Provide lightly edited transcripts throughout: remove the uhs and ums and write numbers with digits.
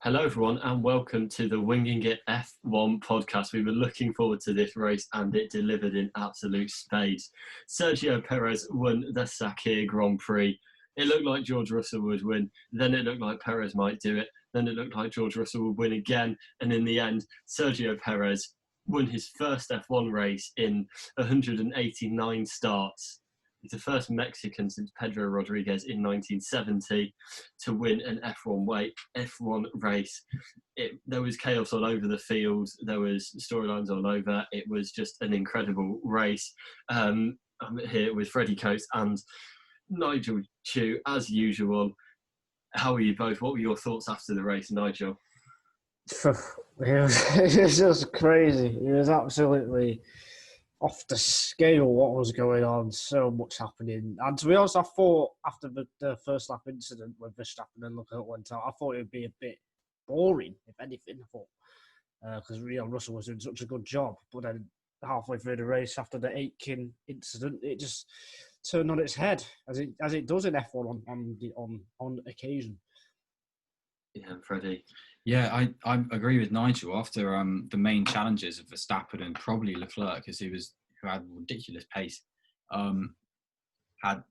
Hello, everyone, and welcome to the Winging It F1 podcast. We were looking forward to this race, and it delivered in absolute spades. Sergio Perez won the Sakhir Grand Prix. It looked like George Russell would win. Then it looked like Perez might do it. Then it looked like George Russell would win again. And in the end, Sergio Perez won his first F1 race in 189 starts. He's the first Mexican since Pedro Rodriguez in 1970 to win an F1 race. There was chaos all over the field. There was storylines all over. It was just an incredible race. I'm here with Freddie Coates and Nigel Chu, as usual. How are you both? What were your thoughts after the race, Nigel? It was just crazy. It was absolutely off the scale what was going on. So much happening. And to be honest, I thought after the first lap incident when Verstappen and Leclerc went out, I thought it would be a bit boring, if anything. I thought because Russell was doing such a good job. But then halfway through the race, after the Aitken incident, it just turned on its head, as it does in F1 on occasion. Yeah, Freddie. Yeah, I agree with Nigel. After the main challenges of Verstappen and probably Leclerc, who had ridiculous pace, had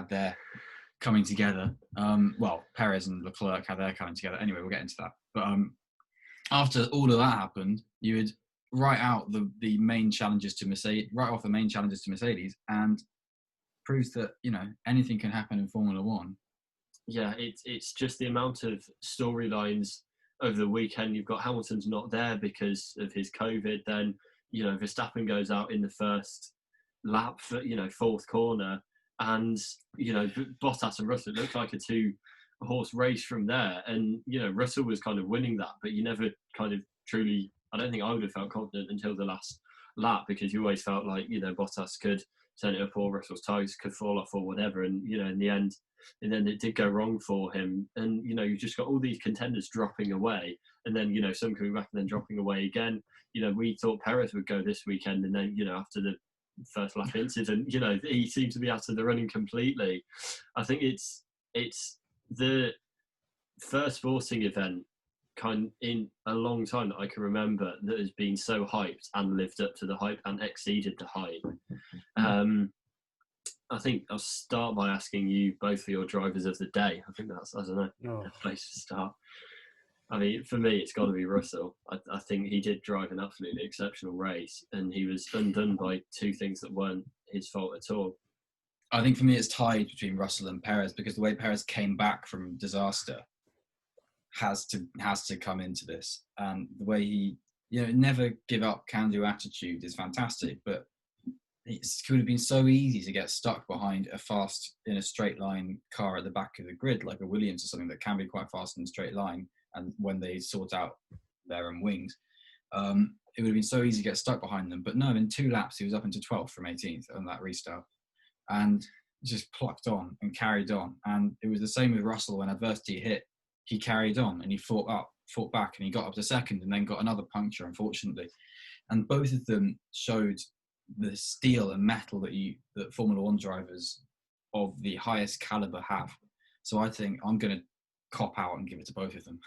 their coming together. Perez and Leclerc had their coming together. Anyway, we'll get into that. But after all of that happened, you would write out the main challenges to Mercedes, and proves that anything can happen in Formula One. Yeah, it's just the amount of storylines over the weekend. You've got Hamilton's not there because of his COVID. Then, Verstappen goes out in the first lap for, fourth corner. And, Bottas and Russell, it looked like a two-horse race from there. And, Russell was kind of winning that, but you never kind of truly, I don't think I would have felt confident until the last lap, because you always felt like, Bottas could turn it up or Russell's tyres could fall off or whatever. And, in the end, and then it did go wrong for him. And, you just got all these contenders dropping away. And then, some coming back and then dropping away again. We thought Perez would go this weekend. And then, after the first lap incident, he seemed to be out of the running completely. I think it's the first sporting event kind in a long time that I can remember that has been so hyped and lived up to the hype and exceeded the hype. I think I'll start by asking you both for your drivers of the day. I think that's, a place to start. I mean, for me, it's got to be Russell. I think he did drive an absolutely exceptional race, and he was undone by two things that weren't his fault at all. I think for me, it's tied between Russell and Perez, because the way Perez came back from disaster has to come into this. And the way he, never give up, can-do attitude is fantastic, but it could have been so easy to get stuck behind a fast in a straight line car at the back of the grid, like a Williams or something that can be quite fast in a straight line. And when they sort out their own wings, it would have been so easy to get stuck behind them. But no, in 2 laps, he was up into 12th from 18th on that restart, and just plucked on and carried on. And it was the same with Russell. When adversity hit, he carried on and he fought back, and he got up to second and then got another puncture, unfortunately. And both of them showed the steel and metal that Formula One drivers of the highest caliber have. So I think I'm going to cop out and give it to both of them.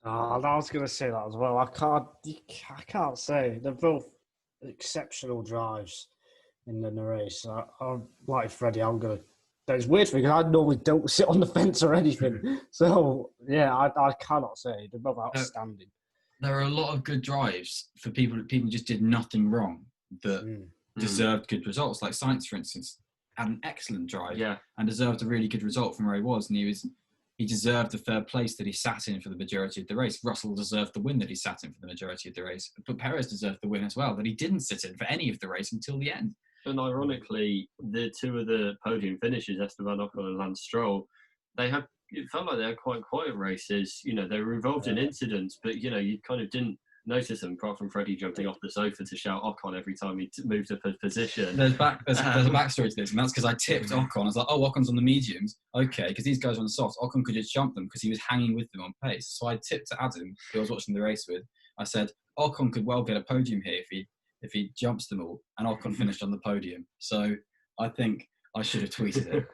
I was going to say that as well. I can't say. They're both exceptional drives in the race. I'm like Freddie. It's weird for me because I normally don't sit on the fence or anything. So yeah, I cannot say. They're both outstanding. There are a lot of good drives for people just did nothing wrong that deserved good results. Like Sainz, for instance, had an excellent drive and deserved a really good result from where he was, and he deserved the third place that he sat in for the majority of the race. Russell deserved the win that he sat in for the majority of the race, but Perez deserved the win as well, that he didn't sit in for any of the race until the end. And ironically, the two of the podium finishes, Esteban Ocon and Lance Stroll, it felt like they had quite quiet races. They were involved in incidents, but you kind of didn't notice them, apart from Freddie jumping off the sofa to shout Ocon every time he moved up a position. There's a backstory to this, and that's because I tipped Ocon. I was like, Ocon's on the mediums. Okay, because these guys are on the softs. Ocon could just jump them because he was hanging with them on pace. So I tipped to Adam, who I was watching the race with. I said, Ocon could well get a podium here if he jumps them all, and Ocon finished on the podium. So I think I should have tweeted it.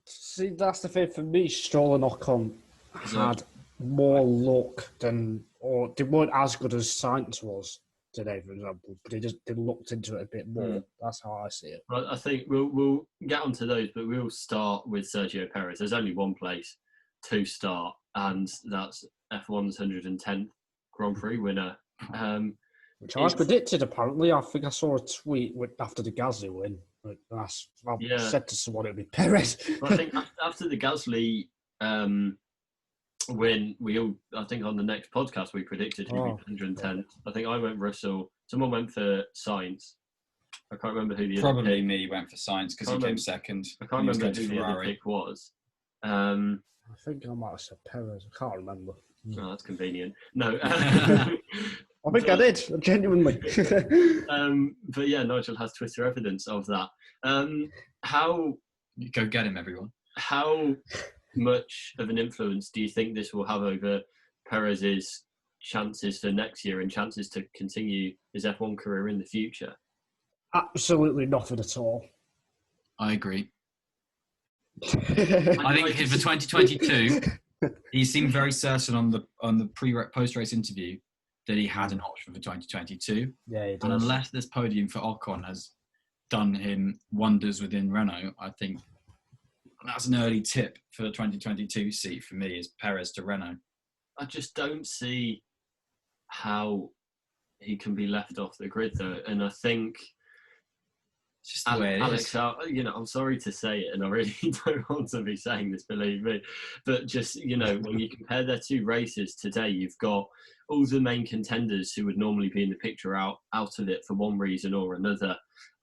See, that's the thing for me. Stroll and Ocon had more luck than, or they weren't as good as Sainz was today, for example, but they looked into it a bit more. That's how I see it. Well, I think we'll get onto those, but we'll start with Sergio Perez. There's only one place to start, and that's F1's 110th Grand Prix winner. Which I predicted, apparently. I think I saw a tweet after the Gasly win. I said to someone it would be Perez. Well, I think after the Gasly win, I think on the next podcast we predicted who would be 110th. I think I went Russell. Someone went for Sainz. I can't remember who the other Probably me went for Sainz because he came second. I can't remember who the other pick was. I think I might have said Perez. I can't remember. Oh, that's convenient. No. I think I did, genuinely. But yeah, Nigel has Twitter evidence of that. How... Go get him, everyone. How much of an influence do you think this will have over Perez's chances for next year and chances to continue his F1 career in the future? Absolutely nothing at all. I agree. I think for 2022, he seemed very certain on the post-race interview that he had an option for 2022. Yeah, he does. And unless this podium for Ocon has done him wonders within Renault, I think that's an early tip for the 2022 seat for me, is Perez to Renault. I just don't see how he can be left off the grid, though. And I think it's just the way it Alex, is. I'm sorry to say it, and I really don't want to be saying this, believe me. But just, when you compare their two races today, you've got all the main contenders who would normally be in the picture out of it for one reason or another.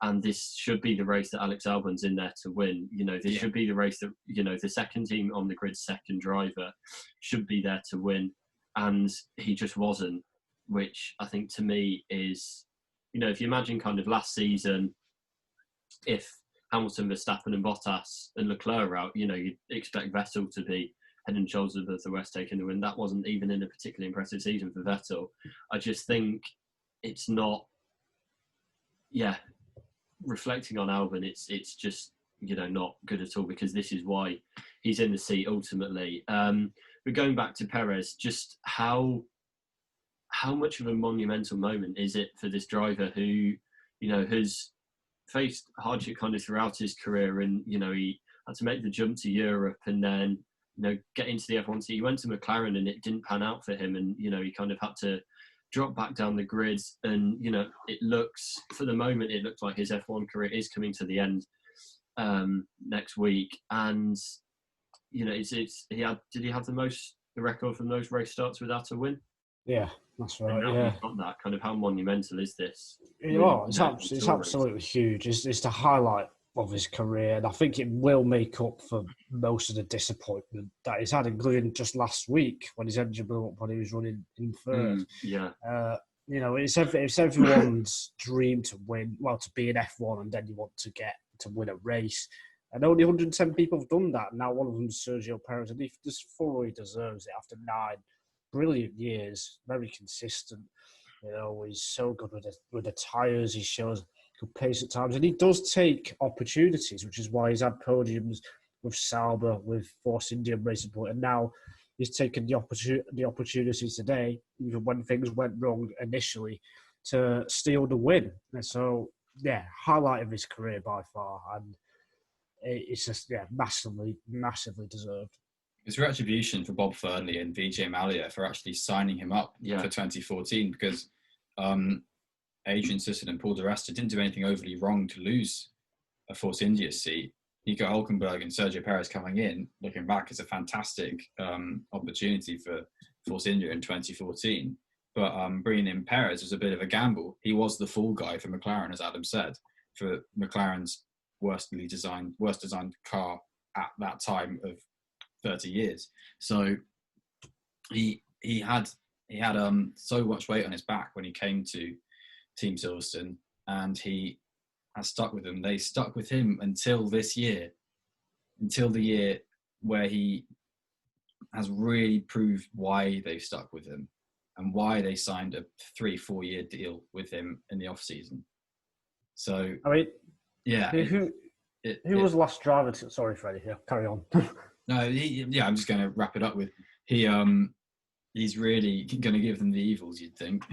And this should be the race that Alex Albon's in there to win. This should be the race that, the second team on the grid's second driver should be there to win. And he just wasn't, which I think to me is, if you imagine kind of last season, if Hamilton, Verstappen and Bottas and Leclerc are out, you'd expect Vettel to be head and shoulders above the rest taking the win. That wasn't even in a particularly impressive season for Vettel. I just think it's not, reflecting on Albon, it's just, not good at all, because this is why he's in the seat ultimately. But going back to Perez, just how much of a monumental moment is it for this driver who, has faced hardship kind of throughout his career, and, he had to make the jump to Europe and then, get into the F1 seat. He went to McLaren and it didn't pan out for him, and, he kind of had to drop back down the grid, and for the moment it looks like his F1 career is coming to the end next week. And did he have the record from those race starts without a win? Yeah, that's right. He's got that. Kind of how monumental is this? It's absolutely huge. It's the highlight of his career, and I think it will make up for most of the disappointment that he's had, including just last week when his engine blew up when he was running in third. It's everyone's dream to win, to be in F1, and then you want to get to win a race. And only 110 people have done that. Now one of them is Sergio Perez, and he just fully deserves it after 9 brilliant years, very consistent. He's so good with the tyres. He shows good pace at times, and he does take opportunities, which is why he's had podiums with Sauber, with Force India Racing Point, and now he's taken the opportunity today, even when things went wrong initially, to steal the win. And so, highlight of his career by far, and it's just massively deserved. It's retribution for Bob Fernley and Vijay Mallya for actually signing him up for 2014, because Adrian Sutil and Paul di Resta didn't do anything overly wrong to lose a Force India seat. Nico Hülkenberg and Sergio Perez coming in, looking back, is a fantastic opportunity for Force India in 2014. But bringing in Perez was a bit of a gamble. He was the fall guy for McLaren, as Adam said, for McLaren's worst designed car at that time of 30 years. So he had so much weight on his back when he came to Team Silverstone, and he has stuck with them. They stuck with him until this year, until the year where he has really proved why they've stuck with him and why they signed a 3-4 year deal with him in the off season. So who was the last driver? Sorry, Freddie. Yeah, carry on. No, I'm just going to wrap it up with he's really going to give them the evils, you'd think.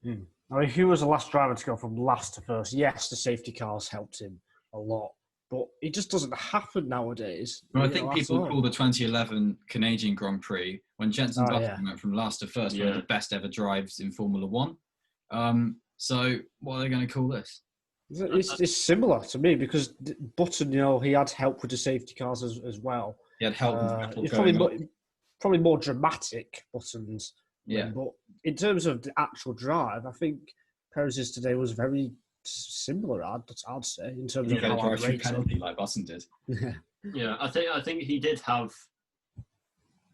I mean, who was the last driver to go from last to first? Yes, the safety cars helped him a lot, but it just doesn't happen nowadays. Well, I think people call the 2011 Canadian Grand Prix, when Jenson Button went from last to first, one of the best ever drives in Formula One. So what are they going to call this? It's similar to me because Button, he had help with the safety cars as well. He had help with probably more dramatic Buttons. Yeah. But in terms of the actual drive, I think Perez's today was very similar, I'd say, in terms of how I rate penalty like Button did. Yeah, I think he did have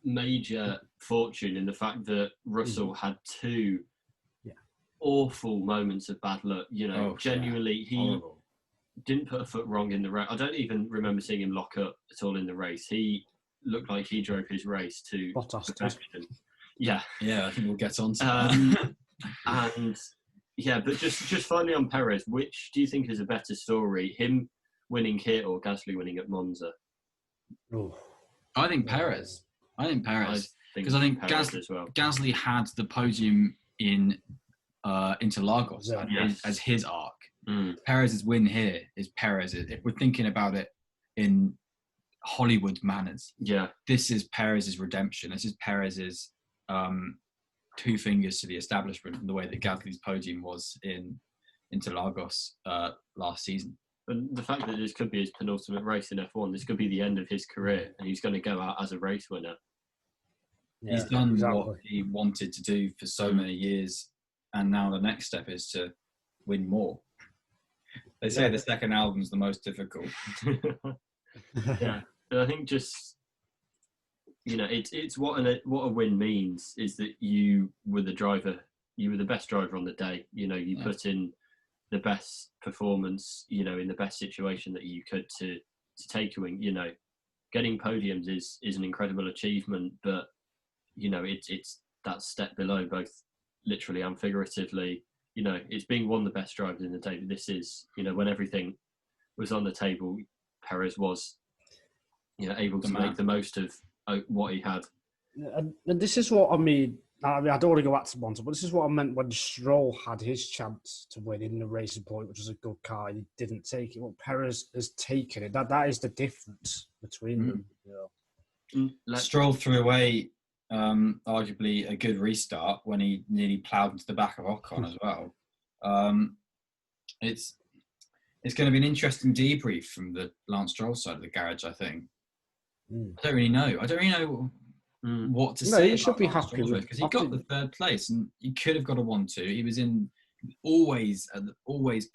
major fortune in the fact that Russell had two awful moments of bad luck. Genuinely, he didn't put a foot wrong in the race. I don't even remember seeing him lock up at all in the race. He looked like he drove his race to perfection. Yeah, I think we'll get on to that. And but just finally on Perez, which do you think is a better story, him winning here or Gasly winning at Monza? I think Perez. Because I think Gasly had the podium in Interlagos as his arc. Perez's win here is Perez. If we're thinking about it in Hollywood manners, this is Perez's redemption. This is Perez's two fingers to the establishment in the way that Gasly's podium was in Interlagos last season. And the fact that this could be his penultimate race in F1, this could be the end of his career, and he's going to go out as a race winner. He's done what he wanted to do for so many years, and now the next step is to win more. They say the second album's the most difficult. And I think just it's what a win means is that you were the best driver on the day. You put in the best performance, in the best situation that you could to take a win. Getting podiums is an incredible achievement, but it's that step below, both literally and figuratively. It's being one of the best drivers in the day. But this is, when everything was on the table, Perez was, able to make the most of what he had. And this is what I mean. I don't want to go back to Monza, but this is what I meant when Stroll had his chance to win in the Racing Point, which was a good car. He didn't take it. Well, Perez has taken it. That is the difference between them. Stroll threw away arguably a good restart when he nearly ploughed into the back of Ocon as well. It's going to be an interesting debrief from the Lance Stroll side of the garage, I think. I don't really know what to say. You should be happy with, because he got the third place and he could have got a 1-2. He was always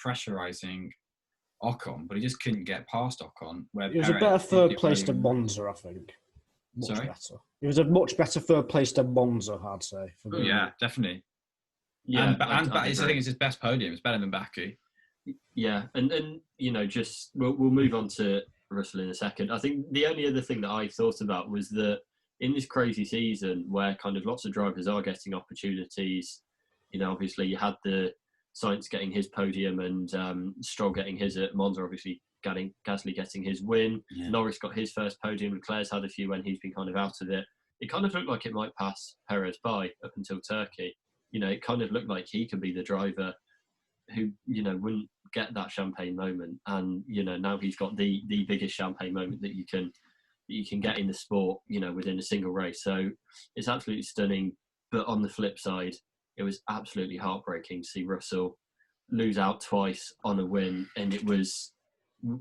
pressurising Ocon, but he just couldn't get past Ocon. It was a better third place than Monza, I think. Better. It was a much better third place than Monza, I'd say. Definitely. Yeah, and I think it's his best podium. It's better than Baku. Yeah, and just we'll move on to Russell in a second. I think the only other thing that I thought about was that in this crazy season where kind of lots of drivers are getting opportunities, obviously you had the Sainz getting his podium and Stroll getting his at Monza, obviously Gasly getting his win. Yeah. Norris got his first podium. Leclerc's had a few when he's been kind of out of it. It kind of looked like it might pass Perez by up until Turkey. It kind of looked like he could be the driver who, wouldn't get that champagne moment. And, now he's got the biggest champagne moment that you can get in the sport, within a single race. So it's absolutely stunning. But on the flip side, it was absolutely heartbreaking to see Russell lose out twice on a win. And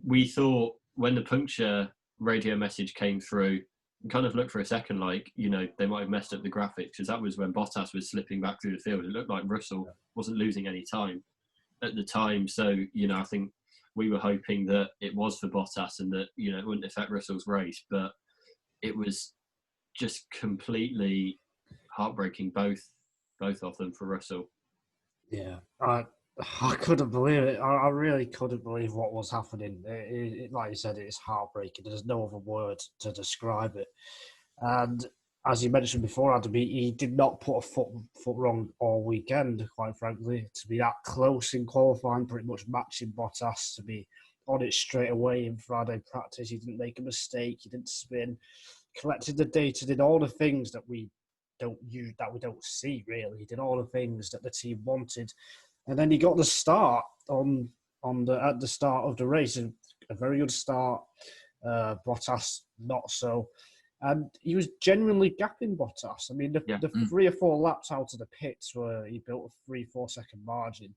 we thought when the puncture radio message came through, we kind of looked for a second like, they might have messed up the graphics, because that was when Bottas was slipping back through the field. It looked like Russell wasn't losing any time at the time. So, I think we were hoping that it was for Bottas and that, it wouldn't affect Russell's race. But it was just completely heartbreaking, both of them for Russell. Yeah, I couldn't believe it. I really couldn't believe what was happening. Like you said, it's heartbreaking. There's no other word to describe it. And as you mentioned before, Adam, he did not put a foot wrong all weekend, quite frankly. To be that close in qualifying, pretty much matching Bottas, to be on it straight away in Friday practice. He didn't make a mistake. He didn't spin. collected the data, did all the things that we don't see really. He did all the things that the team wanted, and then he got the start at the start of the race, a very good start. Bottas not so, and he was genuinely gapping Bottas. I mean, the 3 or 4 laps out of the pits where he built a 3-4 second margin.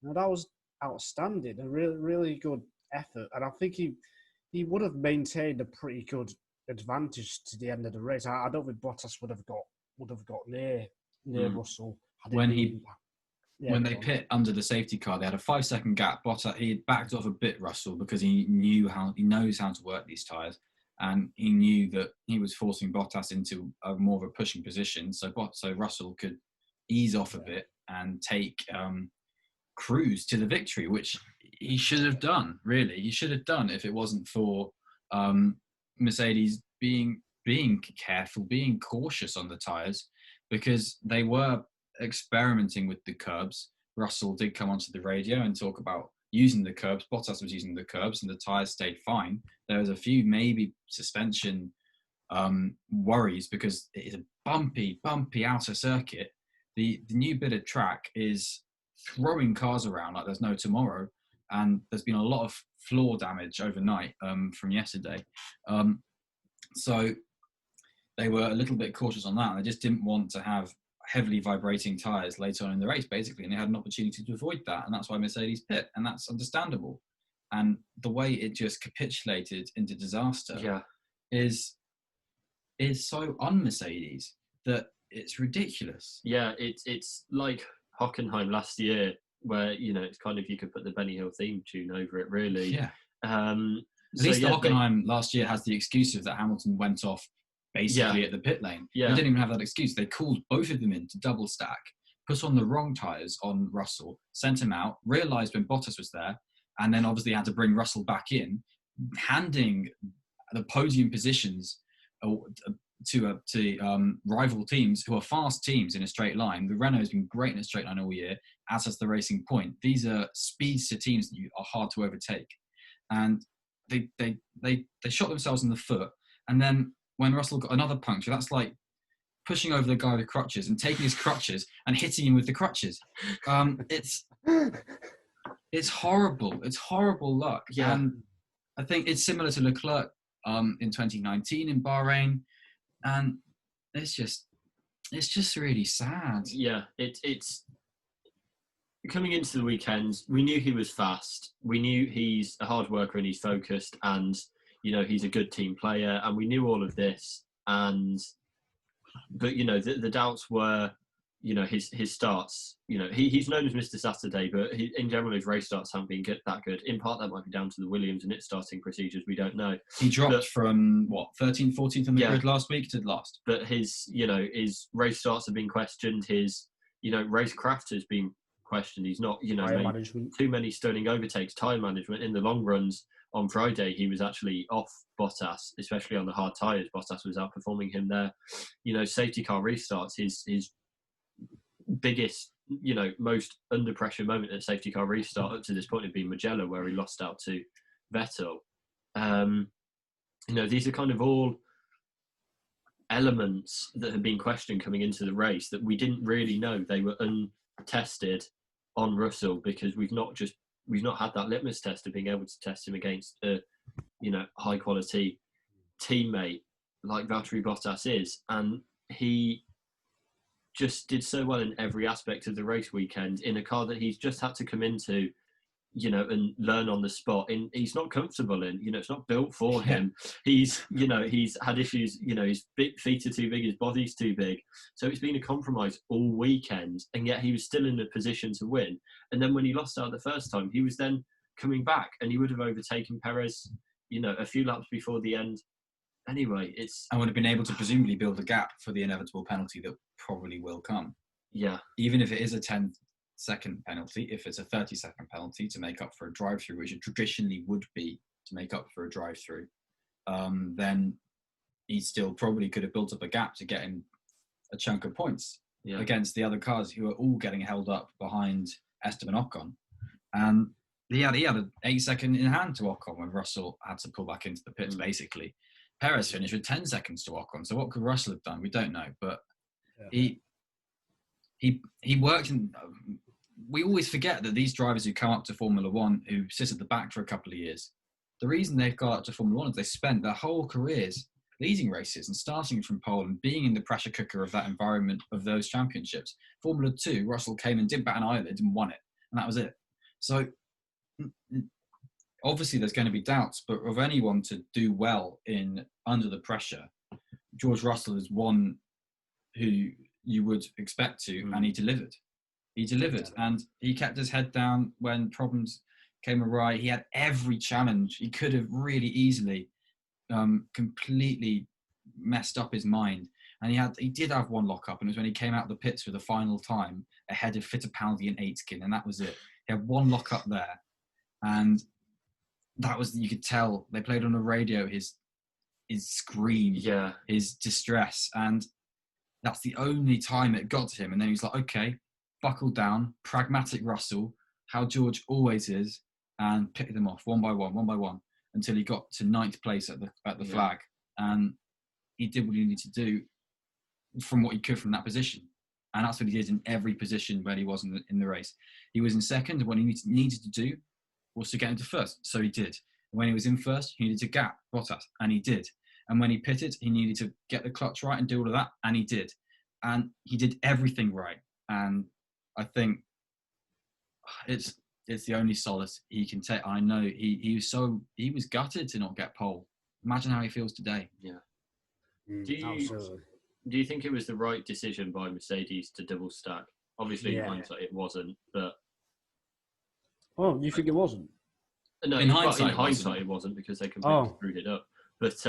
Now that was outstanding, a really really good effort, and I think he would have maintained a pretty good advantage to the end of the race. I don't think Bottas would have got near Russell. When they pit under the safety car, they had a 5-second gap. Bottas, he had backed off a bit, Russell, because he knows how to work these tyres, and he knew that he was forcing Bottas into more of a pushing position. So Russell could ease off a bit and take cruise to the victory, which he should have done. Really, he should have done if it wasn't for Mercedes being careful, being cautious on the tyres, because they were experimenting with the curbs. Russell did come onto the radio and talk about using the curbs. Bottas was using the curbs and the tyres stayed fine. There was a few maybe suspension worries because it is a bumpy outer circuit. The new bit of track is throwing cars around like there's no tomorrow, and there's been a lot of floor damage overnight from yesterday. So they were a little bit cautious on that. They just didn't want to have heavily vibrating tyres later on in the race, basically, and they had an opportunity to avoid that, and that's why Mercedes pit, and that's understandable. And the way it just capitulated into disaster is so un-Mercedes that it's ridiculous. Yeah, it's like Hockenheim last year, where it's kind of you could put the Benny Hill theme tune over it, really. Yeah. At least the Hockenheim last year has the excuse of that Hamilton went off basically at the pit lane. They didn't even have that excuse. They called both of them in to double stack, put on the wrong tyres on Russell, sent him out, realised when Bottas was there, and then obviously had to bring Russell back in, handing the podium positions to rival teams who are fast teams in a straight line. The Renault has been great in a straight line all year, as has the Racing Point. These are speedster teams that are hard to overtake. And they shot themselves in the foot, and then when Russell got another puncture, that's like pushing over the guy with crutches and taking his crutches and hitting him with the crutches. It's horrible. It's horrible luck. Yeah. And I think it's similar to Leclerc in 2019 in Bahrain, and it's just really sad. Yeah, it's coming into the weekend. We knew he was fast. We knew he's a hard worker and he's focused, and he's a good team player, and we knew all of this. But the doubts were, his starts. He's known as Mr. Saturday, but in general his race starts haven't been that good. In part, that might be down to the Williams and its starting procedures. We don't know. He dropped from 13th, 14th on the grid last week to last. But his race starts have been questioned. His racecraft has been questioned. He's not made too many stunning overtakes. Tyre management in the long runs. On Friday, he was actually off Bottas, especially on the hard tyres. Bottas was outperforming him there. Safety car restarts, his biggest, most under pressure moment at safety car restart up to this point had been Mugello, where he lost out to Vettel. These are kind of all elements that have been questioned coming into the race that we didn't really know. They were untested on Russell because we've not had that litmus test of being able to test him against a high quality teammate like Valtteri Bottas is, and he just did so well in every aspect of the race weekend in a car that he's just had to come into and learn on the spot. He's not comfortable in, it's not built for him. He's had issues, his feet are too big, his body's too big. So it's been a compromise all weekend, and yet he was still in a position to win. And then when he lost out the first time, he was then coming back, and he would have overtaken Perez, a few laps before the end. Anyway, I would have been able to presumably build a gap for the inevitable penalty that probably will come. Yeah. Even if it is a 10-second penalty, if it's a 30-second penalty to make up for a drive-through, which it traditionally would be to make up for a drive-through, then he still probably could have built up a gap to get him a chunk of points against the other cars who are all getting held up behind Esteban Ocon. And he had an 8-second in hand to Ocon when Russell had to pull back into the pits, basically. Perez finished with 10 seconds to Ocon. So what could Russell have done? We don't know. But he worked in... We always forget that these drivers who come up to Formula One, who sit at the back for a couple of years, the reason they've got up to Formula One is they spent their whole careers leading races and starting from pole and being in the pressure cooker of that environment of those championships. Formula 2, Russell came and didn't bat an eyelid and won it. And that was it. So obviously there's going to be doubts, but of anyone to do well in under the pressure, George Russell is one who you would expect to, and he delivered. He delivered, and he kept his head down when problems came awry. He had every challenge. He could have really easily completely messed up his mind. And he did have one lock-up, and it was when he came out of the pits for the final time ahead of Fittipaldi and Aitken, and that was it. He had one lock-up there, and that was, you could tell, they played on the radio his scream, his distress, and that's the only time it got to him. And then he's like, okay, buckle down, pragmatic Russell, how George always is, and pick them off one by one, until he got to 9th place at the flag. And he did what he needed to do from what he could from that position. And that's what he did in every position where he was in the race. He was in second, and what he needed to do was to get into first. So he did. When he was in first, he needed to gap Bottas, and he did. And when he pitted, he needed to get the clutch right and do all of that, and he did. And he did everything right. And I think it's the only solace he can take. I know he was gutted to not get pole. Imagine how he feels today. Yeah. Do you think it was the right decision by Mercedes to double stack? Obviously, in hindsight, it wasn't. But you think it wasn't? No, in hindsight, it wasn't because they completely screwed it up. But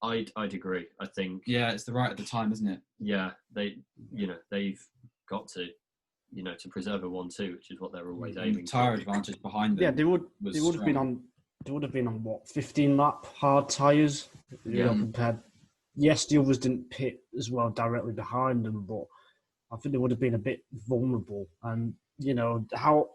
I'd agree. I think it's the right at the time, isn't it? Yeah, they've got to. To preserve a 1-2, which is what they're always aiming. Tyre advantage behind them. Yeah, they would have been on. They would have been on 15 lap hard tyres. Compared. Yes, the others didn't pit as well directly behind them, but I think they would have been a bit vulnerable. And how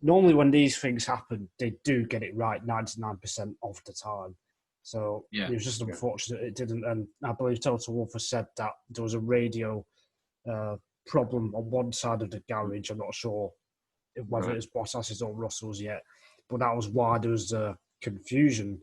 normally when these things happen, they do get it right 99% of the time. So it was just unfortunate it didn't. And I believe Toto Wolff has said that there was a radio problem on one side of the garage. I'm not sure whether it's Bottas's or Russell's yet, but that was why there was confusion.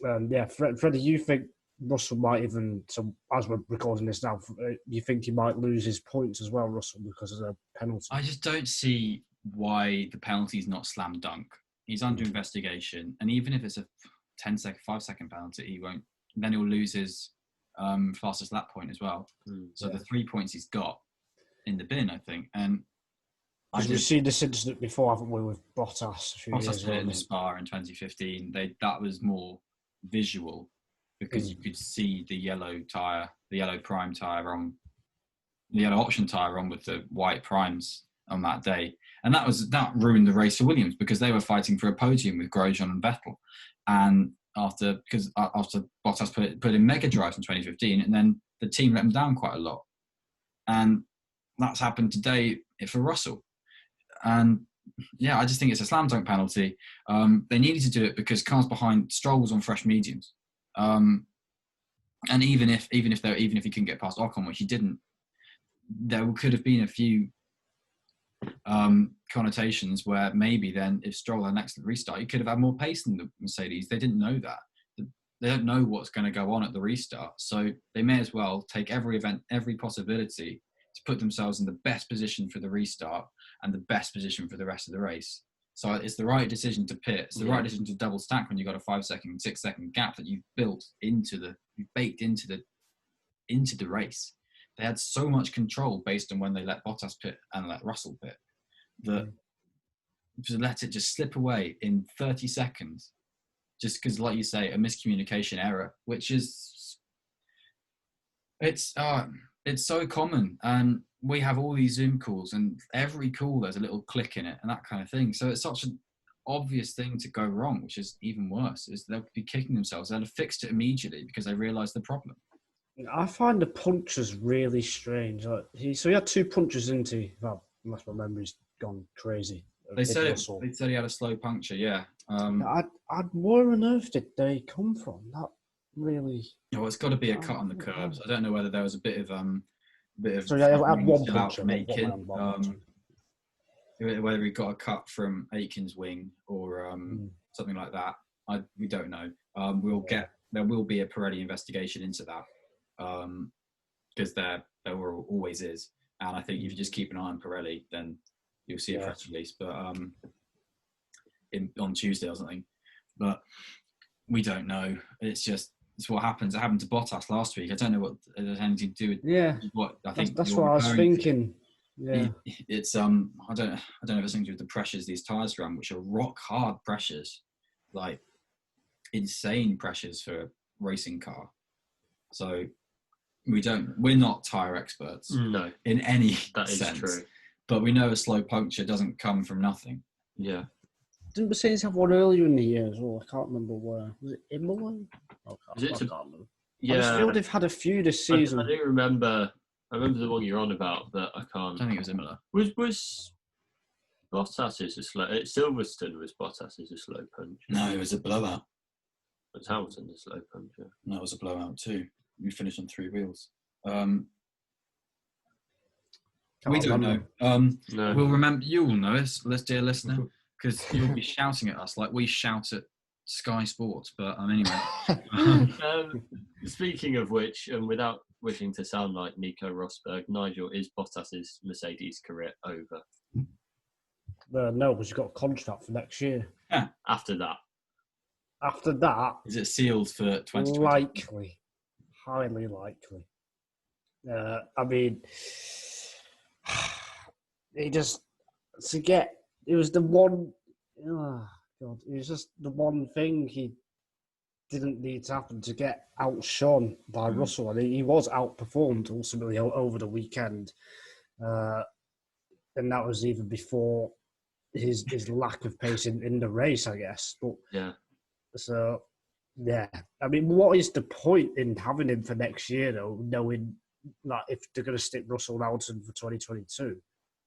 Freddie, you think Russell might even, so as we're recording this now, you think he might lose his points as well, Russell, because of the penalty? I just don't see why the penalty is not slam dunk. He's under investigation, and even if it's a 5-second penalty, he won't. Then he'll lose his fastest lap point as well. So the 3 points he's got in the bin, I think. And we've seen this incident before, haven't we, with Bottas? Bottas did it in Spa in 2015. That was more visual because you could see the yellow prime tyre on the yellow option tyre on with the white primes on that day, and that ruined the race for Williams because they were fighting for a podium with Grosjean and Vettel, and after Bottas put in mega drives in 2015, and then the team let him down quite a lot. And that's happened today for Russell. And I just think it's a slam dunk penalty. They needed to do it because cars behind Stroll was on fresh mediums. And even if he couldn't get past Ocon, which he didn't, there could have been a few connotations where maybe then if Stroll had an excellent restart, he could have had more pace than the Mercedes. They didn't know that. They don't know what's going to go on at the restart. So they may as well take every possibility to put themselves in the best position for the restart and the best position for the rest of the race. So it's the right decision to pit. It's the right decision to double stack when you've got a 5-second, 6-second gap that you've baked into the race. They had so much control based on when they let Bottas pit and let Russell pit that to let it just slip away in 30 seconds, just because, like you say, a miscommunication error, which is it's so common, and we have all these Zoom calls, and every call there's a little click in it and that kind of thing. So it's such an obvious thing to go wrong, which is even worse. Is they'll be kicking themselves. They'll have fixed it immediately because they realised the problem. I find the punches really strange. He had 2 punches into him, unless my memory's gone crazy. They said he had a slow puncture, yeah. Where on earth did they come from? really. It's got to be a cut on the curbs. I don't know whether there was a bit of So I had one still out puncher. from Aiken, whether he got a cut from Aiken's wing or something like that. We don't know. There will be a Pirelli investigation into that because there always is. And I think if you just keep an eye on Pirelli, then you'll see a press release. But on Tuesday or something. But we don't know. It's what happens. It happened to Bottas last week. I don't know what it has anything to do with what I think. That's what I was thinking. Yeah. It's I don't know if it's something to do with the pressures these tyres run, which are rock hard pressures, like insane pressures for a racing car. So we're not tyre experts. No. In any that is sense. True. But we know a slow puncture doesn't come from nothing. Yeah. Didn't Mercedes have one earlier in the year as well? I can't remember where. Was it Imola? I can't remember. Yeah. I just feel they've had a few this season. I do remember. I remember the one you're on about, but I can't. I don't think it was Imola. Was Bottas's a slow? Silverstone was Bottas's a slow punch. No, it was a blowout. It was Hamilton a slow punch. Yeah. No, it was a blowout too. We finished on 3 wheels. We don't know. No. We'll remember. You will know us, dear listener, because you'll be shouting at us like we shout at Sky Sports. But anyway. Speaking of which, and without wishing to sound like Nico Rosberg, Nigel, is Bottas's Mercedes career over? No, because you've got a contract for next year. Yeah. After that, Is it sealed for 2020? Likely, highly likely. I mean, it was the one. Oh God, it was just the one thing he didn't need to happen to get outshone by Russell. I mean, he was outperformed ultimately over the weekend, and that was even before his lack of pace in the race, I guess. But yeah. So, yeah. I mean, what is the point in having him for next year, though, knowing that if they're going to stick Russell Hamilton for 2022,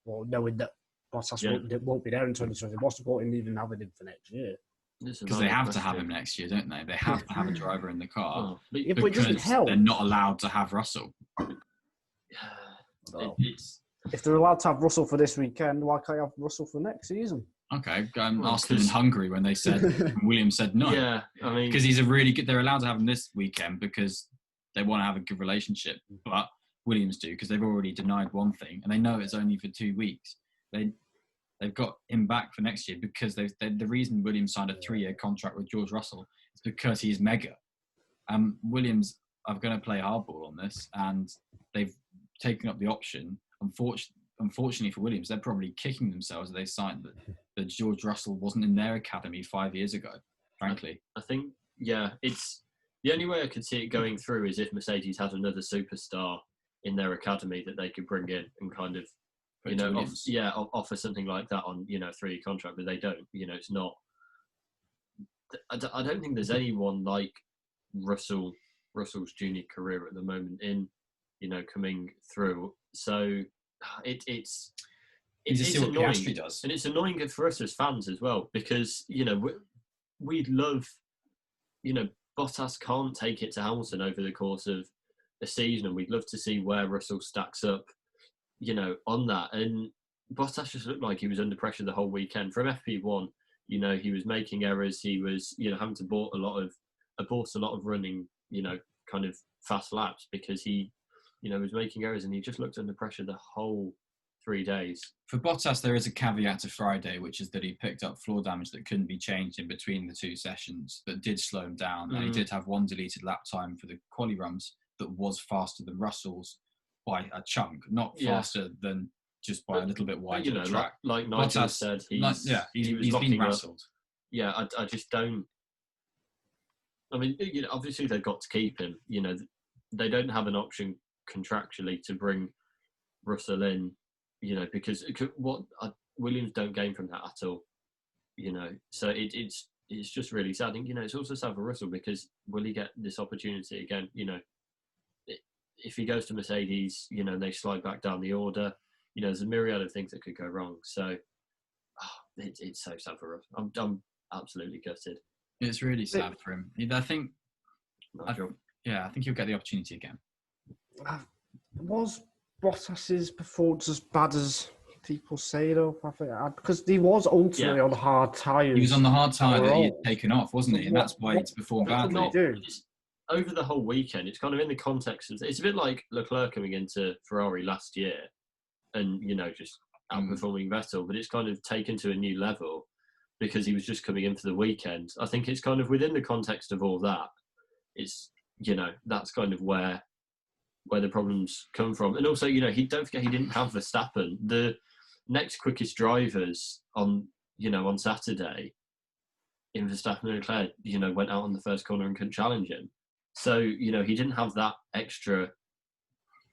or knowing that Bottas won't be there in 2020, what's the point in even having him for next year? Because they have to have him next year, don't they? They have to have a driver in the car. But it doesn't help. They're not allowed to have Russell. Well, if they're allowed to have Russell for this weekend, why can't you have Russell for next season? Okay, asked them in Hungary when they said Williams said no. Yeah, I mean, because he's a really good. They're allowed to have him this weekend because they want to have a good relationship. But Williams do because they've already denied one thing and they know it's only for 2 weeks. They've got him back for next year because the reason Williams signed a 3-year contract with George Russell is because he's mega. Williams are going to play hardball on this, and they've taken up the option. Unfortunately for Williams, they're probably kicking themselves that they signed that George Russell wasn't in their academy 5 years ago, frankly. I think, it's the only way I could see it going through is if Mercedes had another superstar in their academy that they could bring in and kind of, offer something like that on, 3-year contract, but they don't. It's not. I don't think there's anyone like Russell's junior career at the moment in, coming through. So it's annoying, does. And it's annoying for us as fans as well because we'd love, Bottas can't take it to Hamilton over the course of a season, and we'd love to see where Russell stacks up, on that. And Bottas just looked like he was under pressure the whole weekend from FP1. He was making errors. He was, having to abort a lot of running, kind of fast laps because he, was making errors, and he just looked under pressure the whole 3 days. For Bottas, there is a caveat to Friday, which is that he picked up floor damage that couldn't be changed in between the 2 sessions that did slow him down. And he did have one deleted lap time for the quali runs that was faster than Russell's by a chunk, not faster than just by a little bit wider the track. Like Nigel said, he's been wrestled. Yeah, I just don't. I mean, obviously they've got to keep him. They don't have an option contractually to bring Russell in. Because Williams don't gain from that at all. So it's just really sad. I think it's also sad for Russell because will he get this opportunity again? If he goes to Mercedes, they slide back down the order. There's a myriad of things that could go wrong. So it's so sad for us. I'm absolutely gutted. It's really sad for him. I think Nigel. I think he'll get the opportunity again. Was Bottas's performance as bad as people say, though? I think because he was ultimately on hard tyres. He was on the hard tyre that he had taken off, wasn't he? And that's why he's performed badly. Over the whole weekend, it's kind of in the context of, it's a bit like Leclerc coming into Ferrari last year and, just outperforming Vettel, but it's kind of taken to a new level because he was just coming in for the weekend. I think it's kind of within the context of all that. It's, that's kind of where the problems come from. And also, don't forget he didn't have Verstappen. The next quickest drivers on Saturday in Verstappen and Leclerc, went out on the first corner and couldn't challenge him. So, he didn't have that extra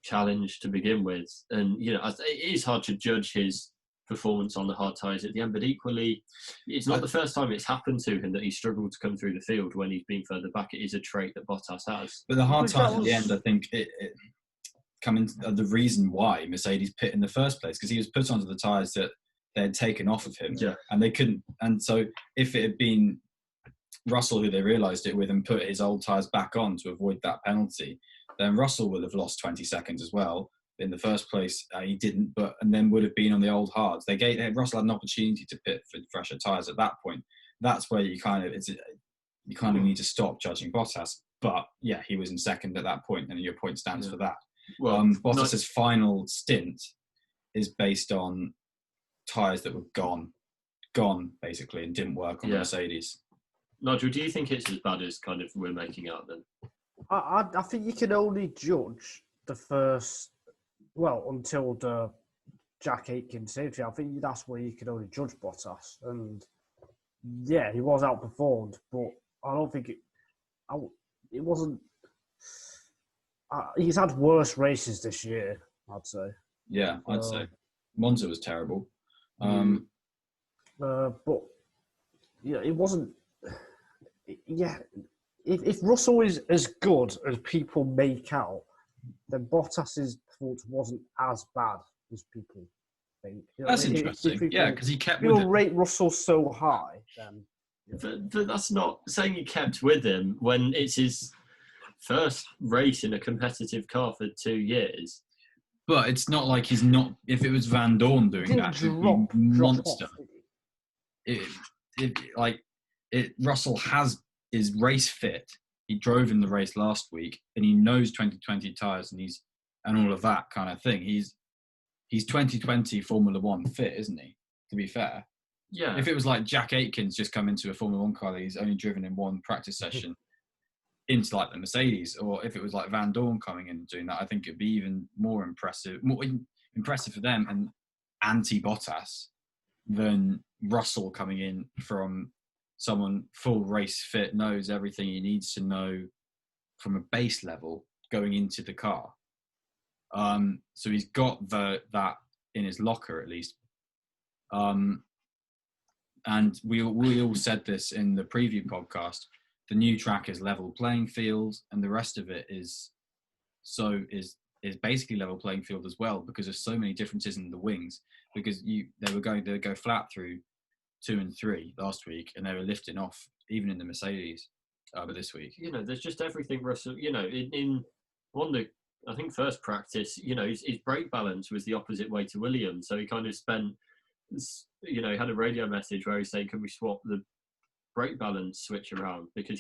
challenge to begin with. And, it is hard to judge his performance on the hard tyres at the end, but equally, it's not the first time it's happened to him that he struggled to come through the field when he's been further back. It is a trait that Bottas has. But the hard tyres at the end, I think it coming the reason why Mercedes pit in the first place, because he was put onto the tyres that they had taken off of him, and they couldn't. And so if it had been Russell who they realised it with and put his old tyres back on to avoid that penalty, then Russell would have lost 20 seconds as well. In the first place, he didn't, and then would have been on the old hards. Russell had an opportunity to pit for fresher tyres at that point. That's where you kind of need to stop judging Bottas. But yeah, he was in second at that point, and your point stands for that. Well, Bottas's final stint is based on tyres that were gone basically, and didn't work on the Mercedes. Nigel, do you think it's as bad as kind of we're making out then? I think you can only judge the first, until the Jack Aitken safety. I think that's where you can only judge Bottas. And yeah, he was outperformed, but I don't think it wasn't. He's had worse races this year, I'd say. Yeah, I'd say. Monza was terrible. But yeah, it wasn't. Yeah, if Russell is as good as people make out, then Bottas's performance wasn't as bad as people think. That's interesting. Because he kept with him. People rate Russell so high, then. But that's not saying he kept with him when it's his first race in a competitive car for 2 years. But it's not like he's not. If it was Van Dorn doing that, he'd be monster. Russell is race fit. He drove in the race last week, and he knows 2020 tyres, and all of that kind of thing. He's 2020 Formula One fit, isn't he? To be fair, yeah. If it was like Jack Aitken's just come into a Formula One car that he's only driven in one practice session into like the Mercedes, or if it was like Van Dorn coming in and doing that, I think it'd be even more impressive for them and anti-Bottas than Russell coming in from someone full race fit, knows everything he needs to know from a base level going into the car. So he's got that in his locker at least. And we all said this in the preview podcast. The new track is level playing field, and the rest of it is basically level playing field as well, because there's so many differences in the wings. Because they would go flat through 2 and 3 last week, and they were lifting off even in the Mercedes this week. There's just everything Russell. In one of the, I think, first practice, his brake balance was the opposite way to Williams, so he kind of spent. He had a radio message where he's saying, "Can we swap the brake balance switch around?" Because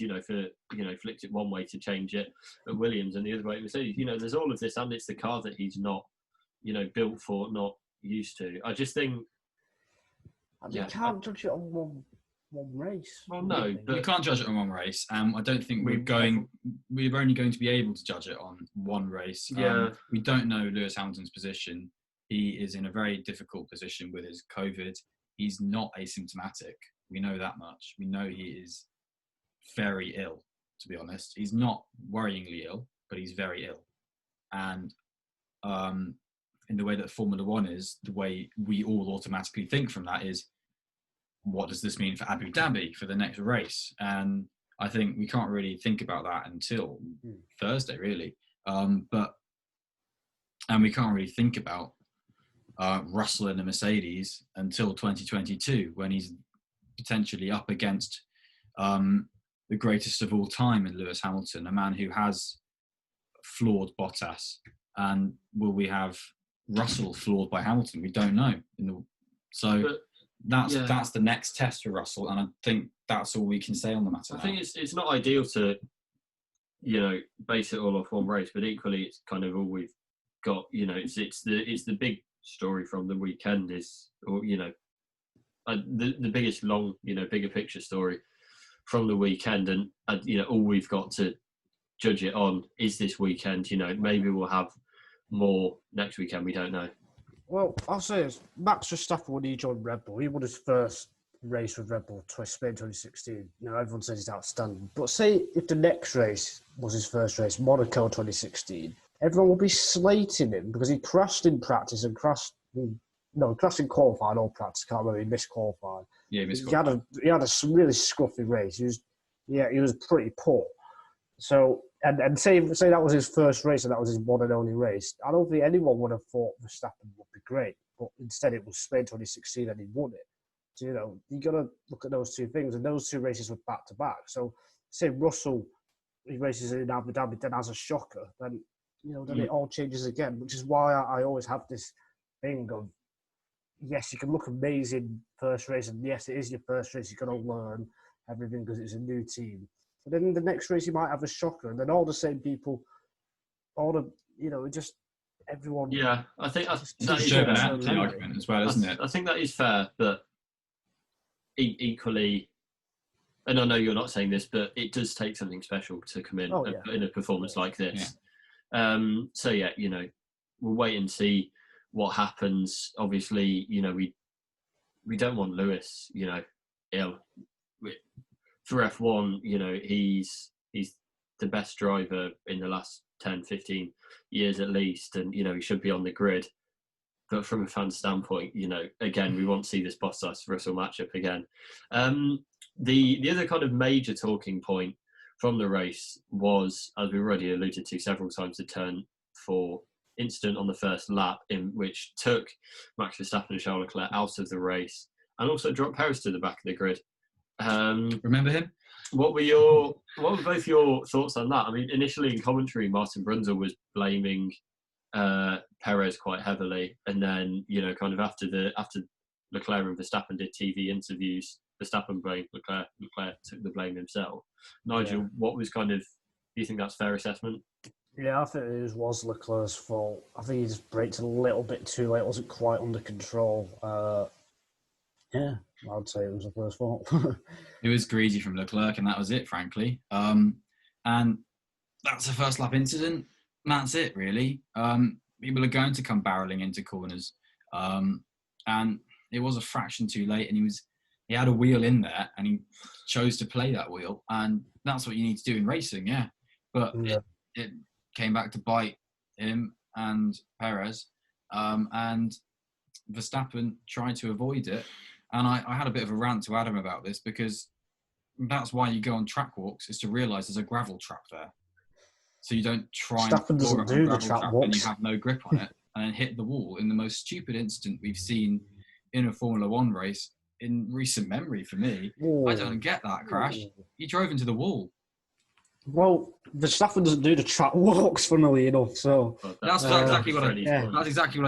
flicked it one way to change it at Williams and the other way at Mercedes. There's all of this, and it's the car that he's not, built for, not used to. I just think. You can't judge it on one race. Well, no, but you can't judge it on one race. I don't think we're only going to be able to judge it on one race. Yeah. We don't know Lewis Hamilton's position. He is in a very difficult position with his COVID. He's not asymptomatic. We know that much. We know he is very ill, to be honest. He's not worryingly ill, but he's very ill. And in the way that Formula One is, the way we all automatically think from that is, what does this mean for Abu Dhabi, for the next race? And I think we can't really think about that until Thursday, really. And we can't really think about Russell in the Mercedes until 2022, when he's potentially up against the greatest of all time in Lewis Hamilton, a man who has floored Bottas? And will we have Russell floored by Hamilton? We don't know. That's the next test for Russell, and I think that's all we can say on the matter. I think it's not ideal to, base it all off one race, but equally it's kind of all we've got. It's the big story from the weekend is, the biggest long, bigger picture story from the weekend, and all we've got to judge it on is this weekend. Maybe we'll have more next weekend. We don't know. Well, I'll say this. Max Verstappen, when he joined Red Bull, he won his first race with Red Bull, Spain 2016. Everyone says he's outstanding. But say if the next race was his first race, Monaco 2016, everyone will be slating him because he crashed in practice and crashed in qualifying or practice. Can't remember, he missed qualifying. Yeah, he missed qualifying. He had a really scruffy race. He was pretty poor. So, and say that was his first race and that was his one and only race, I don't think anyone would have thought Verstappen would be great. But instead, it was Spain 2016 and he won it. So, you got to look at those two things, and those two races were back to back. So, say Russell, he races in Abu Dhabi, then has a shocker, then it all changes again, which is why I always have this thing of, yes, you can look amazing first race, and yes, it is your first race, you're going to learn everything because it's a new team. But then the next race, you might have a shocker, and then all the same people, just everyone. Yeah, I think that is an argument as well, isn't it? I think that is fair, but equally, and I know you're not saying this, but it does take something special to come in in a performance like this. Yeah. We'll wait and see what happens. Obviously, we don't want Lewis, ill. For F1, he's the best driver in the last 10, 15 years at least, and he should be on the grid. But from a fan standpoint, again, we won't see this Bottas-Russell matchup again. The other kind of major talking point from the race was, as we already alluded to several times, the turn 4 incident on the first lap, in which took Max Verstappen and Charles Leclerc out of the race and also dropped Perez to the back of the grid. Remember him? What were both your thoughts on that? I mean, initially in commentary, Martin Brundle was blaming Perez quite heavily, and then kind of after Leclerc and Verstappen did TV interviews, Verstappen blamed Leclerc took the blame himself. Nigel, what was do you think that's fair assessment? Yeah, I think it was Leclerc's fault. I think he just braked a little bit too late. It wasn't quite under control. I'd say it was Leclerc's fault. It was greedy from Leclerc, and that was it, frankly. And that's a first lap incident. That's it, really. People are going to come barreling into corners, and it was a fraction too late. And he had a wheel in there, and he chose to play that wheel, and that's what you need to do in racing, yeah. But it came back to bite him and Perez, and Verstappen tried to avoid it. And I had a bit of a rant to Adam about this, because that's why you go on track walks, is to realise there's a gravel trap there. So you don't try and floor it on gravel trap and you have no grip on it and then hit the wall in the most stupid incident we've seen in a Formula One race in recent memory for me. Ooh. I don't get that crash. He drove into the wall. Well, Verstappen doesn't do the track walks, funnily enough. So that's exactly what I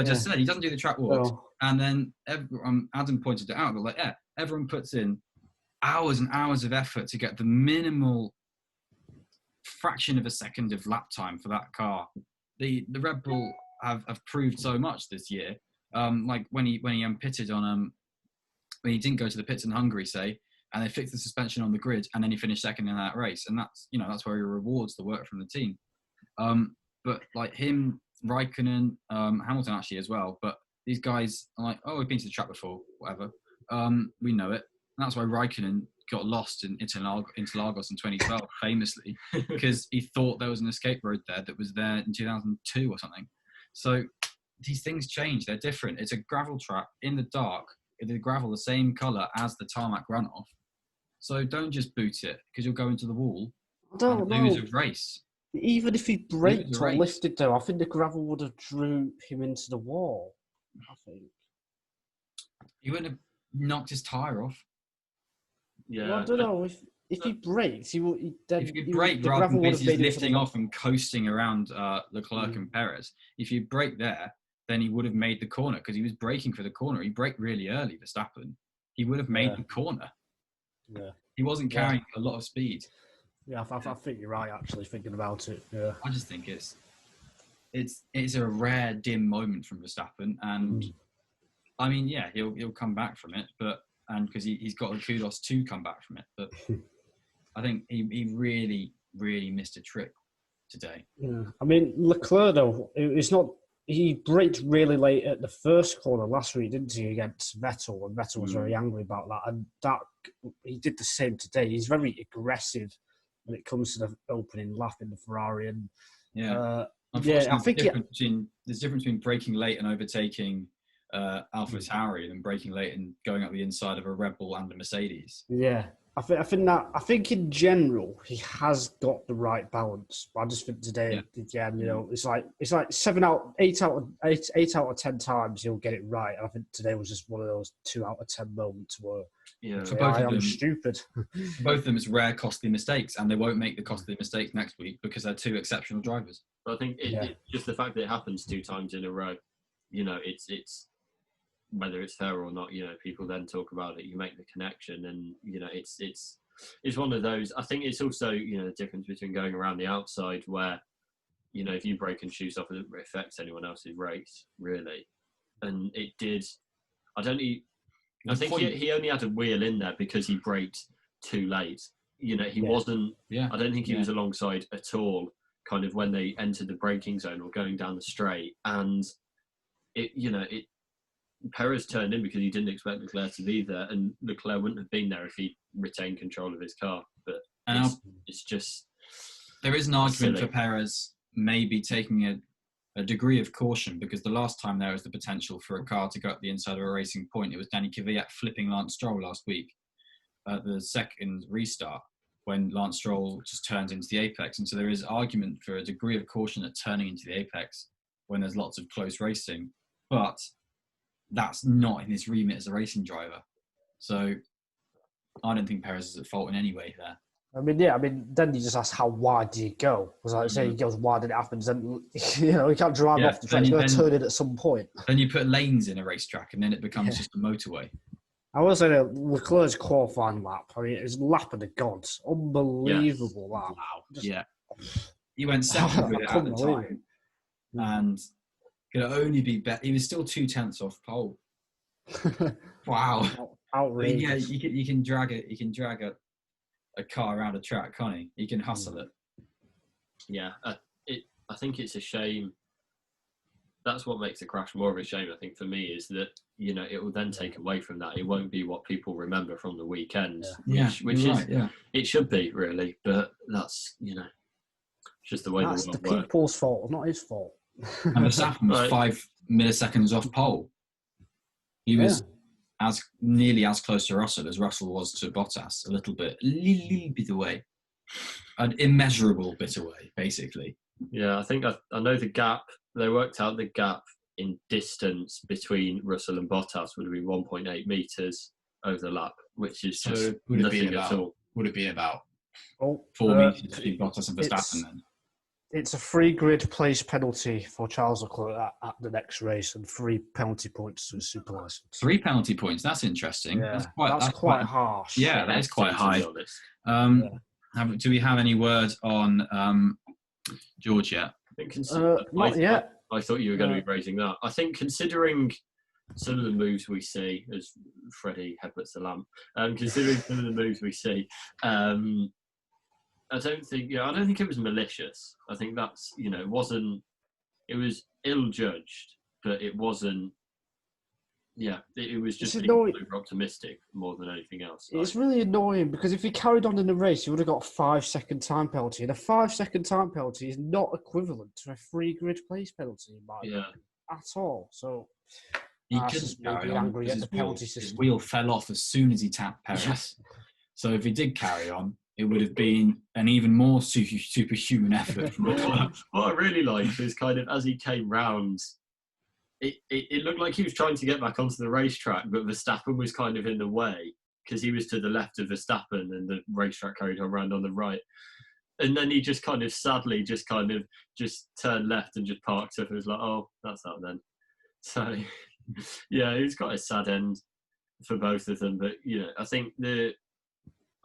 just said. He doesn't do the track walks, and then Adam pointed it out. But everyone puts in hours and hours of effort to get the minimal fraction of a second of lap time for that car. The Red Bull have proved so much this year. Like when he pitted on when he didn't go to the pits in Hungary, say. And they fixed the suspension on the grid, and then he finished second in that race, and that's where he rewards the work from the team. But like him, Raikkonen, Hamilton actually as well. But these guys are like, we've been to the track before, whatever. We know it. And that's why Raikkonen got lost in Interlagos in 2012, famously, because he thought there was an escape road there that was there in 2002 or something. So these things change; they're different. It's a gravel track in the dark. The gravel the same colour as the tarmac runoff. So don't just boot it, because you'll go into the wall and lose a race. Even if he braked or lifted though, I think the gravel would have drew him into the wall. I think. He wouldn't have knocked his tyre off. Yeah. Well, I don't know. if he brakes, he will. If you brake rather than basically lifting off and coasting around Leclerc and Perez, if you brake there, then he would have made the corner because he was braking for the corner. He braked really early, Verstappen. He would have made the corner. Yeah. He wasn't carrying a lot of speed. Yeah, I think you're right. Actually, thinking about it. Yeah. I just think it's a rare dim moment from Verstappen, and I mean, yeah, he'll come back from it, and because he's got the kudos to come back from it, but I think he really, really missed a trick today. Yeah, I mean Leclerc though, it's not. He braked really late at the first corner last week, didn't he, against Vettel? And Vettel was very angry about that. And that he did the same today. He's very aggressive when it comes to the opening lap in the Ferrari. And I think there's a difference between braking late and overtaking AlphaTauri than braking late and going up the inside of a Red Bull and a Mercedes. Yeah. I think in general he has got the right balance. But I just think today again, it's like 8 out of 10 times he'll get it right. And I think today was just one of those 2 out of 10 moments where I'm stupid. For both of them, it's rare costly mistakes, and they won't make the costly mistakes next week because they're 2 exceptional drivers. But I think it's just the fact that it happens 2 times in a row. It's whether it's fair or not, people then talk about it. You make the connection, and it's one of those. I think it's also the difference between going around the outside, where if you break and shoot off, it affects anyone else's race really, and it did. I think he only had a wheel in there because he braked too late. He wasn't. Yeah. I don't think he was alongside at all. Kind of when they entered the braking zone or going down the straight, and it. Perez turned in because he didn't expect Leclerc to be there, and Leclerc wouldn't have been there if he retained control of his car. But it's just... There is an argument for Perez maybe taking a degree of caution, because the last time there was the potential for a car to go up the inside of a racing point, it was Danny Kvyat flipping Lance Stroll last week at the second restart, when Lance Stroll just turns into the apex. And so there is argument for a degree of caution at turning into the apex when there's lots of close racing. But that's not in his remit as a racing driver. So I don't think Perez is at fault in any way there. Then you just ask how wide do you go? Because like I say, he goes wide and it happens, then he can't drive off the track. He's going to turn it at some point. Then you put lanes in a racetrack, and then it becomes just a motorway. I will say that Leclerc's qualifying lap, it was lap of the gods. Unbelievable lap. Wow. He went second with it at the time. And could only be better. He was still 2/10 off pole. Wow. Outrageous. You can drag it. You can drag a car around a track, can't he? You can hustle it. Yeah, I think it's a shame. That's what makes the crash more of a shame, I think, for me, is that it will then take away from that. It won't be what people remember from the weekend, which is it should be really, but that's just the way that's the world the works. people's fault, not his fault. And Verstappen was 5 milliseconds off pole. He was nearly as close to Russell as Russell was to Bottas, a little bit away, an immeasurable bit away, basically. Yeah, I think I know the gap. They worked out the gap in distance between Russell and Bottas would be 1.8 meters over the lap, which is just nothing at all. Would it be about 4 meters between Bottas and Verstappen then? It's a 3 grid place penalty for Charles Leclerc at the next race, and 3 penalty points to his super license. 3 penalty points. That's interesting. Yeah, that's quite harsh. Yeah, that is quite high. Do we have any word on George yet? Not yet. I thought you were going to be raising that. I think considering some of the moves we see, as Freddie headbutts the lamp, considering some of the moves we see, I don't think it was malicious. I think that's, it was ill-judged, but it wasn't, it was just being over optimistic more than anything else. It's really annoying because if he carried on in the race, he would have got a 5-second time penalty. And a 5-second time penalty is not equivalent to a 3 grid place penalty, in my opinion, at all. So he couldn't carry on because his wheel fell off as soon as he tapped Perez. So if he did carry on, it would have been an even more superhuman effort from Leclerc. What I really liked is kind of as he came round, it looked like he was trying to get back onto the racetrack, but Verstappen was kind of in the way because he was to the left of Verstappen and the racetrack carried on around on the right. And then he just kind of sadly just turned left and just parked up and was like, oh, that's that then. So, yeah, it's got a sad end for both of them. But, I think the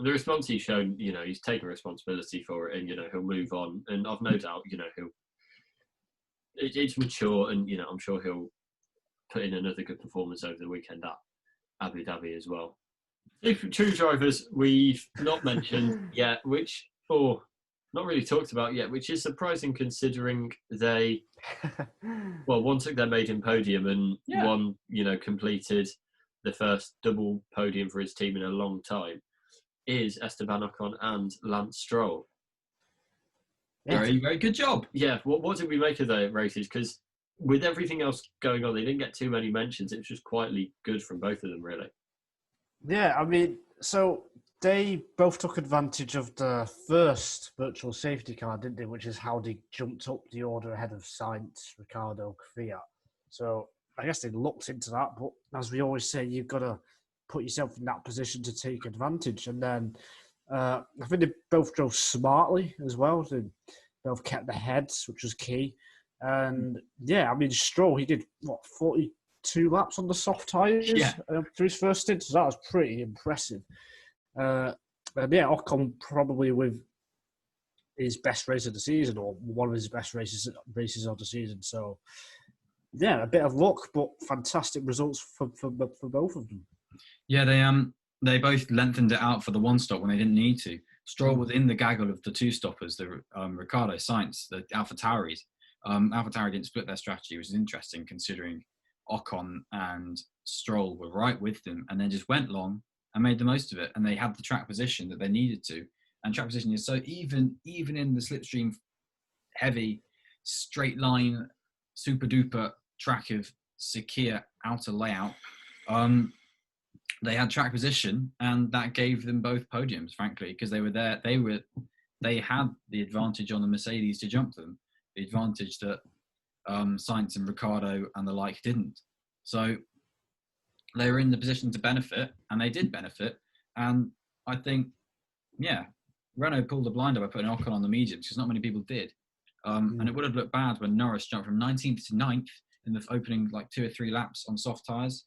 response he's shown, he's taken responsibility for it and, he'll move on. And I've no doubt, it's mature and, I'm sure he'll put in another good performance over the weekend at Abu Dhabi as well. Two drivers we've not mentioned yet, not really talked about yet, which is surprising considering they, one took their maiden podium and one, completed the first double podium for his team in a long time, is Esteban Ocon and Lance Stroll. Very, very good job. Yeah, what did we make of the races? Because with everything else going on, they didn't get too many mentions. It was just quietly good from both of them, really. Yeah, I mean, so they both took advantage of the first virtual safety car, didn't they? Which is how they jumped up the order ahead of Sainz, Ricciardo, Kvyat. So I guess they looked into that, but as we always say, you've got to put yourself in that position to take advantage. And then I think they both drove smartly as well. They both kept their heads, which was key. And yeah, I mean, Stroll, he did 42 laps on the soft tyres through his first stint. So that was pretty impressive. And yeah, Ocon probably with his best race of the season, or one of his best races of the season. So yeah, a bit of luck, but fantastic results for both of them. Yeah, they both lengthened it out for the one stop when they didn't need to. Stroll was in the gaggle of the two stoppers, the Ricciardo, Sainz, the AlphaTauris. AlphaTauri didn't split their strategy, which is interesting considering Ocon and Stroll were right with them and then just went long and made the most of it. And they had the track position that they needed to. And track position is so even in the slipstream heavy, straight line, super duper track of Sakhir outer layout, they had track position and that gave them both podiums, frankly, because they were there. They had the advantage on the Mercedes to jump them, the advantage that Sainz and Ricciardo and the like didn't. So they were in the position to benefit, and they did benefit. And I think, Renault pulled the blinder by putting Ocon on the mediums because not many people did. And it would have looked bad when Norris jumped from 19th to 9th in the opening 2 or 3 laps on soft tyres.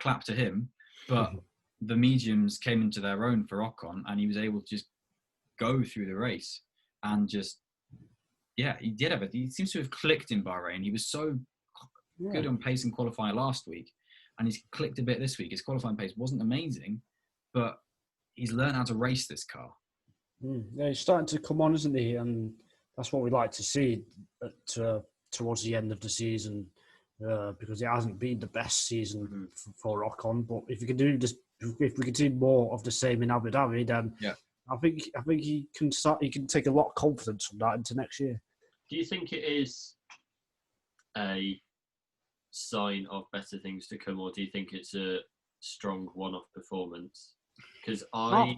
Clap to him. But the mediums came into their own for Ocon, and he was able to just go through the race and just, he did have it. He seems to have clicked in Bahrain. He was so good on pace and qualifying last week, and he's clicked a bit this week. His qualifying pace wasn't amazing, but he's learned how to race this car. Yeah, he's starting to come on, isn't he? And that's what we'd like to see towards the end of the season, because it hasn't been the best season for Ocon. But if we can see more of the same in Abu Dhabi, then I think he can start. He can take a lot of confidence from that into next year. Do you think it is a sign of better things to come, or do you think it's a strong one-off performance? Because I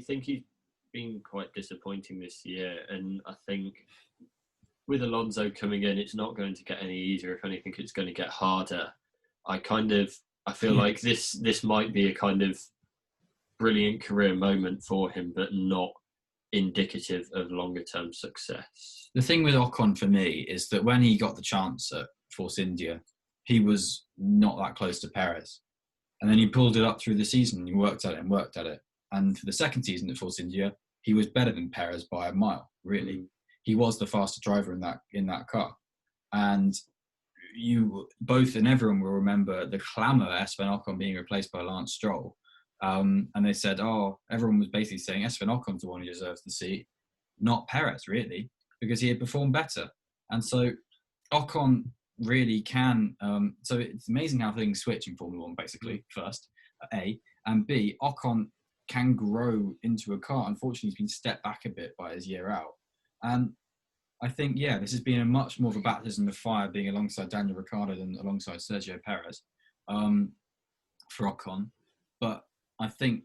think he's been quite disappointing this year, and I think with Alonso coming in, it's not going to get any easier. If anything, it's going to get harder. I feel like this might be a kind of brilliant career moment for him, but not indicative of longer-term success. The thing with Ocon for me is that when he got the chance at Force India, he was not that close to Perez. And then he pulled it up through the season and he worked at it. And for the second season at Force India, he was better than Perez by a mile, really. He was the faster driver in that car. And you both and everyone will remember the clamour of Esteban Ocon being replaced by Lance Stroll. And they said, everyone was basically saying Esteban Ocon's the one who deserves the seat, not Perez, really, because he had performed better. And so Ocon really can. So it's amazing how things switch in Formula One, basically, first, A. And B, Ocon can grow into a car. Unfortunately, he's been stepped back a bit by his year out. And I think, this has been a much more of a baptism of fire being alongside Daniel Ricciardo than alongside Sergio Perez for Ocon. But I think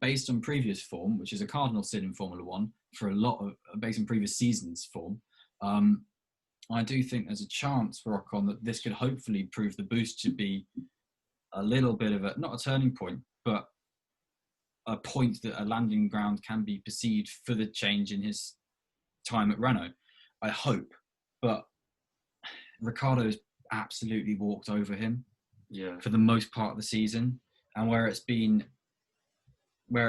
based on previous form, which is a cardinal sin in Formula One, for a lot of based on previous seasons' form, I do think there's a chance for Ocon that this could hopefully prove the boost to be a little bit of not a turning point, but a point that a landing ground can be perceived for the change in his time at Renault. I hope, but Ricciardo's absolutely walked over him for the most part of the season, and where it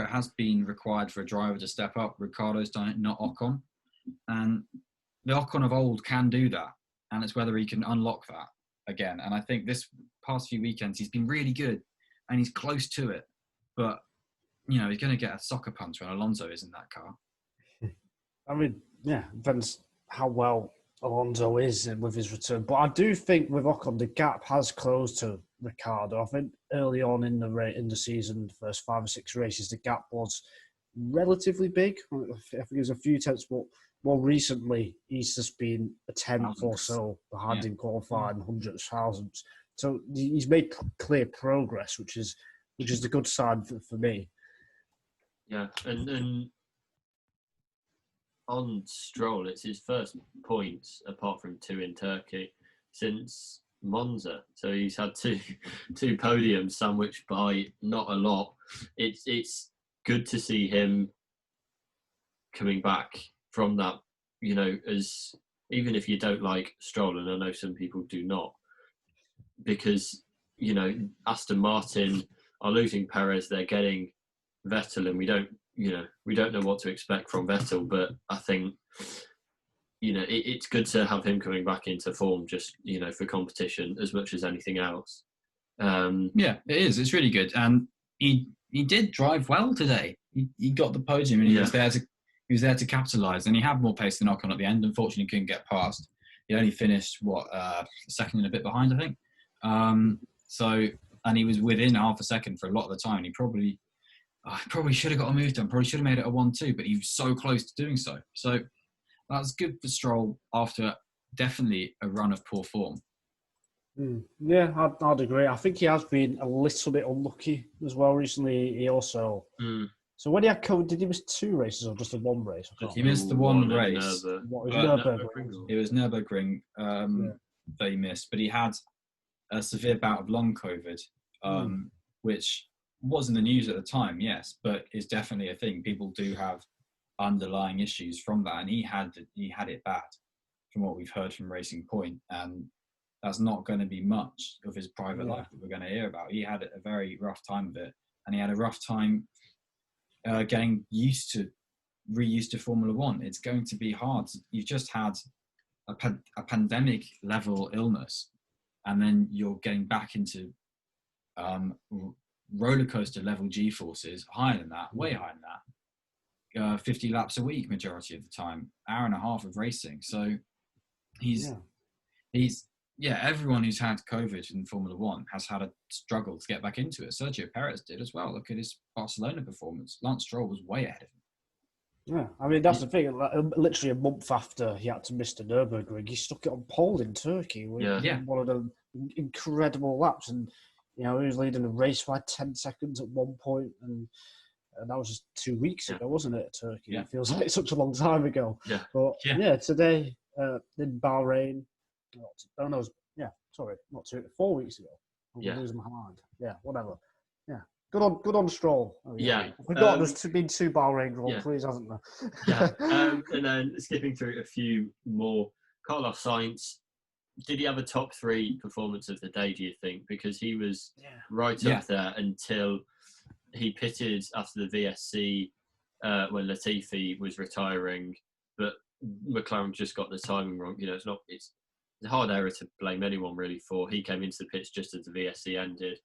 has been required for a driver to step up, Ricciardo's done it, not Ocon. And the Ocon of old can do that, and it's whether he can unlock that again. And I think this past few weekends he's been really good, and he's close to it. But he's going to get a soccer punch when Alonso is in that car. I mean, depends how well Alonso is with his return. But I do think with Ocon, the gap has closed to Ricciardo. I think early on in the season, the first 5 or 6 races, the gap was relatively big. I think it was a few tenths, but more recently, he's just been a tenth or so behind in qualifying, hundreds, thousands. So he's made clear progress, which is the good sign for me. Yeah, and on Stroll, it's his first points, apart from 2 in Turkey, since Monza. So he's had two podiums sandwiched by not a lot. It's good to see him coming back from that, as even if you don't like Stroll, and I know some people do not, because, Aston Martin are losing Perez, they're getting Vettel, and we don't know what to expect from Vettel, but I think, it's good to have him coming back into form just, for competition as much as anything else. Yeah, it is. It's really good. And he did drive well today. He got the podium, and he was there to capitalise, and he had more pace than Ocon at the end. Unfortunately, couldn't get past. He only finished, second and a bit behind, I think. And he was within half a second for a lot of the time. He probably should have got a move done. Probably should have made it a 1-2, but he was so close to doing so. So that's good for Stroll after definitely a run of poor form. Yeah, I'd agree. I think he has been a little bit unlucky as well recently. He also... So when he had COVID, did he miss 2 races or just the 1 race? He missed the 1 race. Nürburgring? It was Nürburgring that he missed, but he had a severe bout of long COVID, which was in the news at the time, yes, but is definitely a thing. People do have underlying issues from that, and he had it bad from what we've heard from Racing Point, and that's not going to be much of his private life that we're going to hear about. He had a very rough time of it, and he had a rough time getting reused to Formula One. It's going to be hard. You've just had a pandemic level illness, and then you're getting back into roller coaster level G forces, higher than that, way higher than that. 50 laps a week majority of the time, hour and a half of racing. So he's everyone who's had COVID in Formula One has had a struggle to get back into it. Sergio Perez did as well. Look at his Barcelona performance. Lance Stroll was way ahead of him. Yeah, I mean, that's the thing. Literally a month after he had to miss the Nürburgring, he stuck it on pole in Turkey with one of the incredible laps. And, he was leading the race by 10 seconds at one point, and that was just 2 weeks ago, wasn't it, Turkey? Yeah. It feels like such a long time ago. Yeah. But, today in Bahrain, not 4 weeks ago. I'm losing my mind. Yeah, whatever. Yeah. Good on Stroll. Yeah. We've got been 2 Bahrain Grand Prix, hasn't there? Yeah. And then skipping through a few more, Carlos Sainz, did he have a top 3 performance of the day, do you think? Because he was right up there until he pitted after the VSC when Latifi was retiring, but McLaren just got the timing wrong. It's a hard error to blame anyone really for. He came into the pits just as the VSC ended.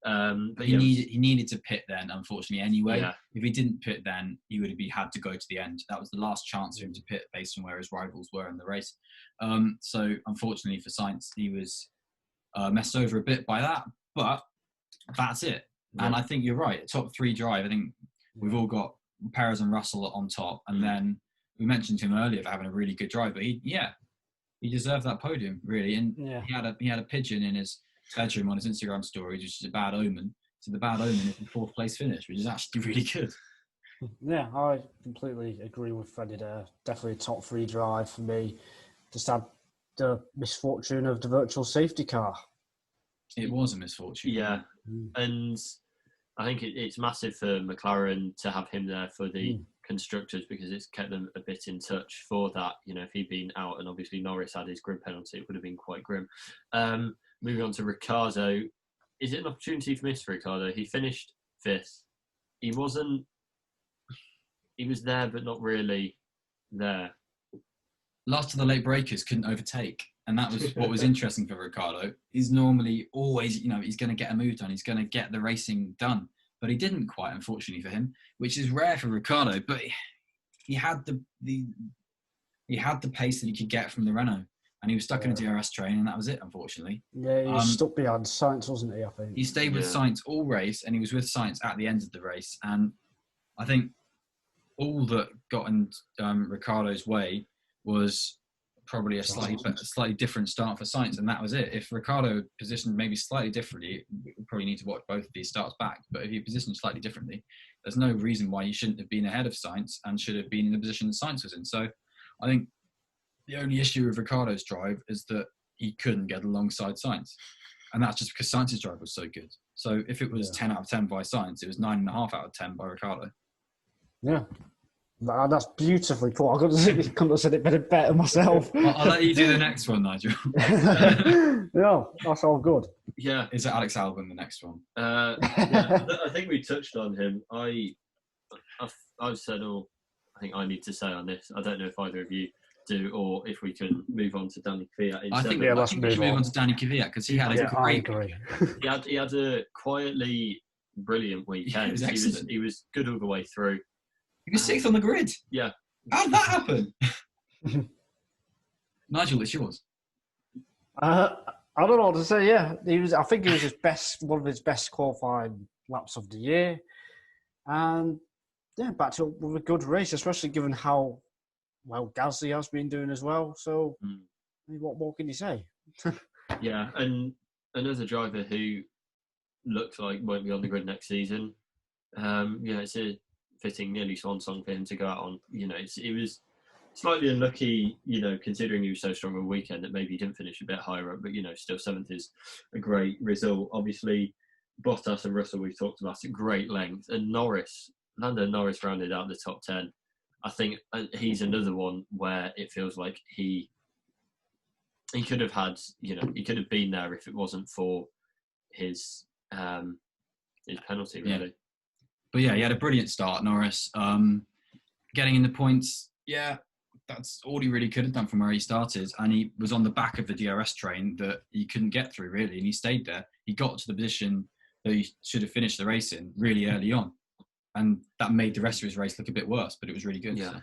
But he needed to pit then, unfortunately, anyway. Yeah. If he didn't pit then, he would have had to go to the end. That was the last chance for him to pit based on where his rivals were in the race. So unfortunately for Sainz, he was messed over a bit by that, but that's it. Yeah. And I think you're right. Top 3 drive, I think we've all got Perez and Russell on top. And then we mentioned him earlier for having a really good drive, but he deserved that podium, really. And he had a pigeon in his bedroom on his Instagram stories, which is a bad omen. So the bad omen is the 4th place finish, which is actually really good. Yeah, I completely agree with Freddie there. Definitely a top 3 drive for me. Just had the misfortune of the virtual safety car. It was a misfortune. Yeah, and I think it's massive for McLaren to have him there for the constructors, because it's kept them a bit in touch for that. You know, if he'd been out and obviously Norris had his grid penalty, it would have been quite grim. Moving on to Ricciardo, is it an opportunity for miss for Ricciardo? He finished 5th. He was there, but not really there. Last of the late breakers couldn't overtake. And that was what was interesting for Ricciardo. He's normally always, he's going to get a move done. He's going to get the racing done. But he didn't quite, unfortunately for him, which is rare for Ricciardo. But he had the pace that he could get from the Renault. And he was stuck in a DRS train, and that was it, unfortunately. Yeah, he was stuck behind Sainz, wasn't he, I think? He stayed with Sainz all race, and he was with Sainz at the end of the race. And I think all that got in Ricciardo's way was probably a slightly different start for Sainz, and that was it. If Ricciardo positioned maybe slightly differently, we probably need to watch both of these starts back, but if he positioned slightly differently, there's no reason why he shouldn't have been ahead of Sainz and should have been in the position that Sainz was in. So I think the only issue with Ricciardo's drive is that he couldn't get alongside Sainz, and that's just because Sainz's drive was so good. So if it was 10 out of 10 by Sainz, it was 9.5 out of 10 by Ricciardo. Yeah. That's beautifully put. I couldn't have said it better myself. I'll let you do the next one, Nigel. Yeah, that's all good. Yeah. Is it Alex Albon, the next one? I think we touched on him. I've said all I think I need to say on this. I don't know if either of you do, or if we can move on to Danny Kvyat. I think we should move on to Danny Kvyat, because he had a great... He had a quietly brilliant weekend. He was good all the way through. He was 6th on the grid. Yeah. How did that happen? Nigel, it's yours. I don't know what to say. Yeah, I think it was one of his best qualifying laps of the year, and back to with a good race, especially given how well Gasly has been doing as well. So, what more can you say? Yeah, and another driver who looks like won't be on the grid next season. It's a fitting nearly swan song for him to go out on. It was slightly unlucky, considering he was so strong on the weekend, that maybe he didn't finish a bit higher up, but still 7th is a great result. Obviously, Bottas and Russell we've talked about at great length, and Lando Norris rounded out the top 10. I think he's another one where it feels like he could have had, he could have been there if it wasn't for his penalty, really. Yeah. But yeah, he had a brilliant start, Norris. Getting in the points, that's all he really could have done from where he started. And he was on the back of the DRS train that he couldn't get through, really. And he stayed there. He got to the position that he should have finished the race in really early on. And that made the rest of his race look a bit worse, but it was really good. Yeah.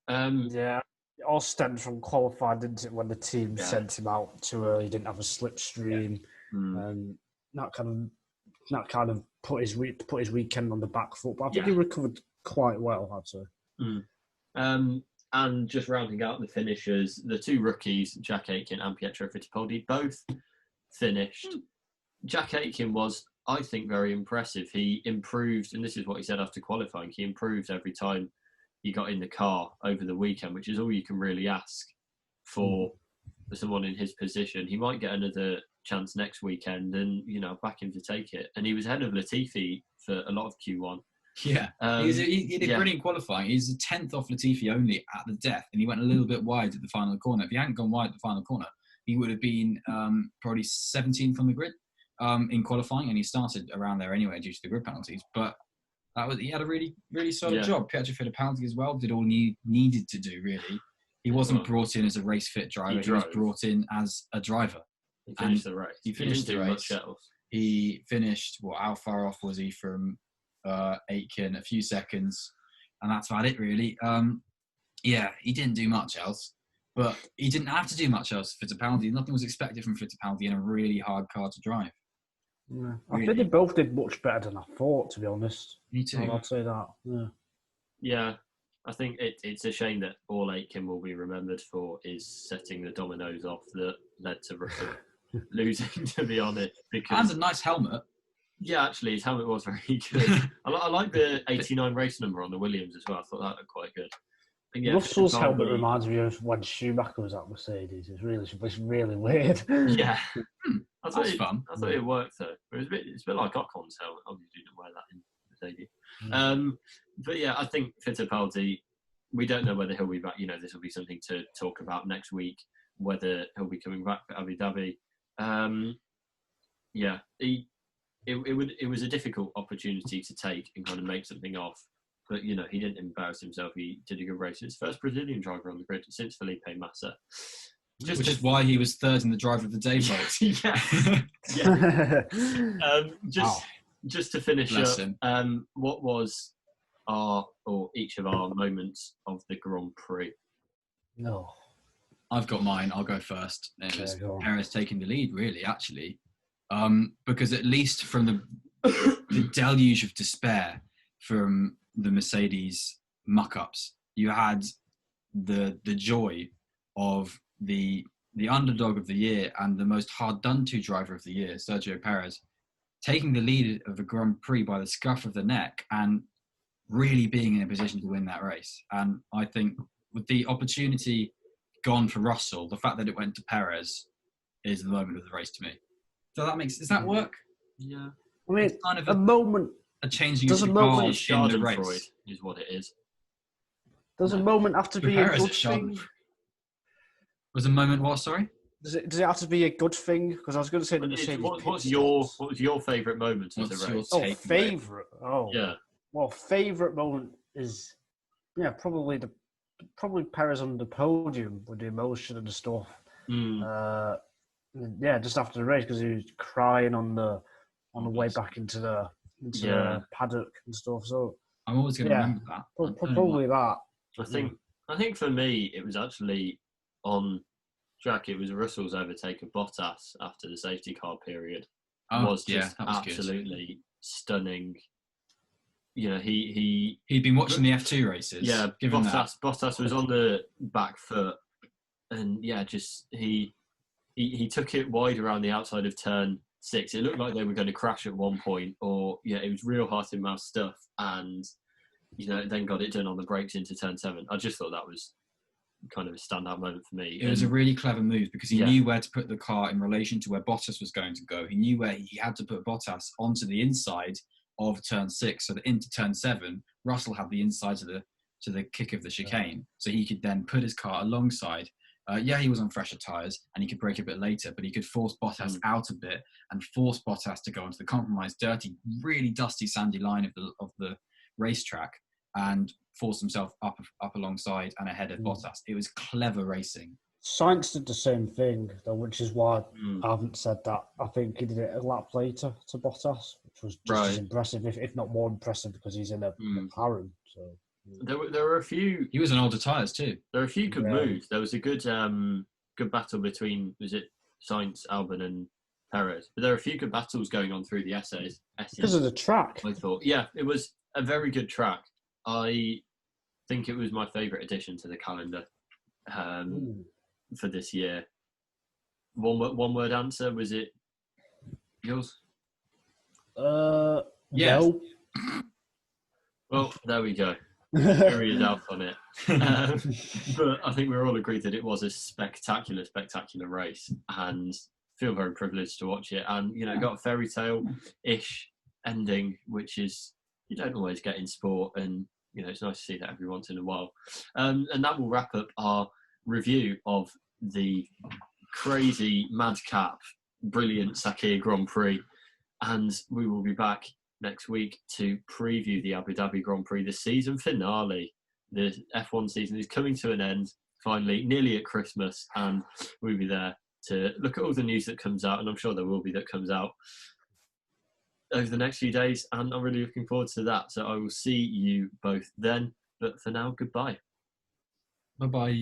It all stemmed from qualifying, didn't it, when the team sent him out too early, didn't have a slipstream. And that kind of put his weekend on the back foot, but I think he recovered quite well, I'd say. And just rounding out the finishers, the two rookies, Jack Aitken and Pietro Fittipaldi, both finished. Jack Aitken was, I think, very impressive. He improved, and this is what he said after qualifying, he improved every time he got in the car over the weekend, which is all you can really ask for someone in his position. He might get another chance next weekend, and back him to take it. And he was ahead of Latifi for a lot of Q1. Yeah, he did brilliant qualifying. He's a 10th off Latifi only at the death, and he went a little bit wide at the final corner. If he hadn't gone wide at the final corner, he would have been probably 17th on the grid in qualifying, and he started around there anyway due to the grid penalties. But he had a really, really solid job. Pietro Fittipaldi as well did all he needed to do, really. He wasn't brought in as a race-fit driver. He was brought in as a driver. He finished the race. He finished the race. He finished, how far off was he from Aitken? A few seconds. And that's about it, really. He didn't do much else. But he didn't have to do much else for Fittipaldi. Nothing was expected from Fittipaldi in a really hard car to drive. Yeah. I think they both did much better than I thought, to be honest. Me too. I'd say that. Yeah. I think it's a shame that all Aitken will be remembered for is setting the dominoes off that led to Russell losing, to be honest. And a nice helmet. Yeah, actually, his helmet was very good. I like the 89 race number on the Williams as well. I thought that looked quite good. yeah, Russell's helmet Fittipaldi- reminds me of when Schumacher was at Mercedes. It's really weird. Yeah. That's fun. I thought it worked though. It's a bit like Ocon's helmet. Obviously, didn't wear that in Mercedes. But yeah, I think Fittipaldi. We don't know whether he'll be back. This will be something to talk about next week. Whether he'll be coming back for Abu Dhabi. Yeah, it was a difficult opportunity to take and kind of make something of. But he didn't embarrass himself. He did a good race. His first Brazilian driver on the grid since Felipe Massa. Which is why he was third in the driver of the day vote. Just to finish Bless up, him. what was each of our moments of the Grand Prix? No. I've got mine. I'll go first. It was go on. Perez taking the lead, really, actually. Because at least from the deluge of despair from the Mercedes muck-ups, you had the joy of the underdog of the year and the most hard-done-to driver of the year, Sergio Perez, taking the lead of the Grand Prix by the scruff of the neck and really being in a position to win that race. And I think with the opportunity gone for Russell, the fact that it went to Perez is the moment of the race to me. So does that work? Yeah. I mean, It's kind of a moment. a changing Does of a the moment- guard in the Schadenfreude race. is what it is. Does a moment have to be a Perez good at thing? Schadenfreude. Was a moment what? Sorry. Does it have to be a good thing? Because I was going to say the Mercedes. What was pit your stops. favourite moment of What's the your race? take? Favourite? Oh, Yeah. Well, favourite moment is, probably Perez on the podium with the emotion and the stuff. Just after the race because he was crying on the way back into the paddock and stuff. So I'm always going to remember that. probably that. I think for me it was actually on track. It was Russell's overtake of Bottas after the safety car period. that was Absolutely good. stunning. He'd been watching the F2 races. Yeah, given that. Bottas was on the back foot, and he took it wide around the outside of turn 6. It looked like they were going to crash at one point, or it was real heart in mouth stuff, and then got it done on the brakes into turn 7. I just thought that was kind of a standout moment for me. It was a really clever move because he knew where to put the car in relation to where Bottas was going to go. He knew where he had to put Bottas onto the inside of turn 6, so that into turn 7, Russell had the inside to the kick of the chicane, so he could then put his car alongside. He was on fresher tyres and he could brake a bit later, but he could force Bottas out a bit and force Bottas to go onto the compromised, dirty, really dusty, sandy line of the racetrack and force himself up alongside and ahead of Bottas. It was clever racing. Sainz did the same thing, though, which is why I haven't said that. I think he did it a lap later to Bottas, which was just as impressive, if not more impressive, because he's in a McLaren. So. There were a few. He was on older tyres too. There were a few good moves. There was a good battle between Sainz, Albon, and Perez. But there were a few good battles going on through the essays. Because of the track. I thought, it was a very good track. I think it was my favourite addition to the calendar for this year. One word answer, was it yours? Yes. No. Well, there we go. Period out on it. But I think we're all agreed that it was a spectacular race, and feel very privileged to watch it. And got a fairy tale-ish ending, which is you don't always get in sport, and it's nice to see that every once in a while. And that will wrap up our review of the crazy, madcap, brilliant Sakhir Grand Prix, and we will be back next week to preview the Abu Dhabi Grand Prix, the season finale. The F1 season is coming to an end, finally, nearly at Christmas, and we'll be there to look at all the news that comes out, and I'm sure there will be that comes out over the next few days, and I'm really looking forward to that. So I will see you both then, but for now, goodbye. Bye-bye.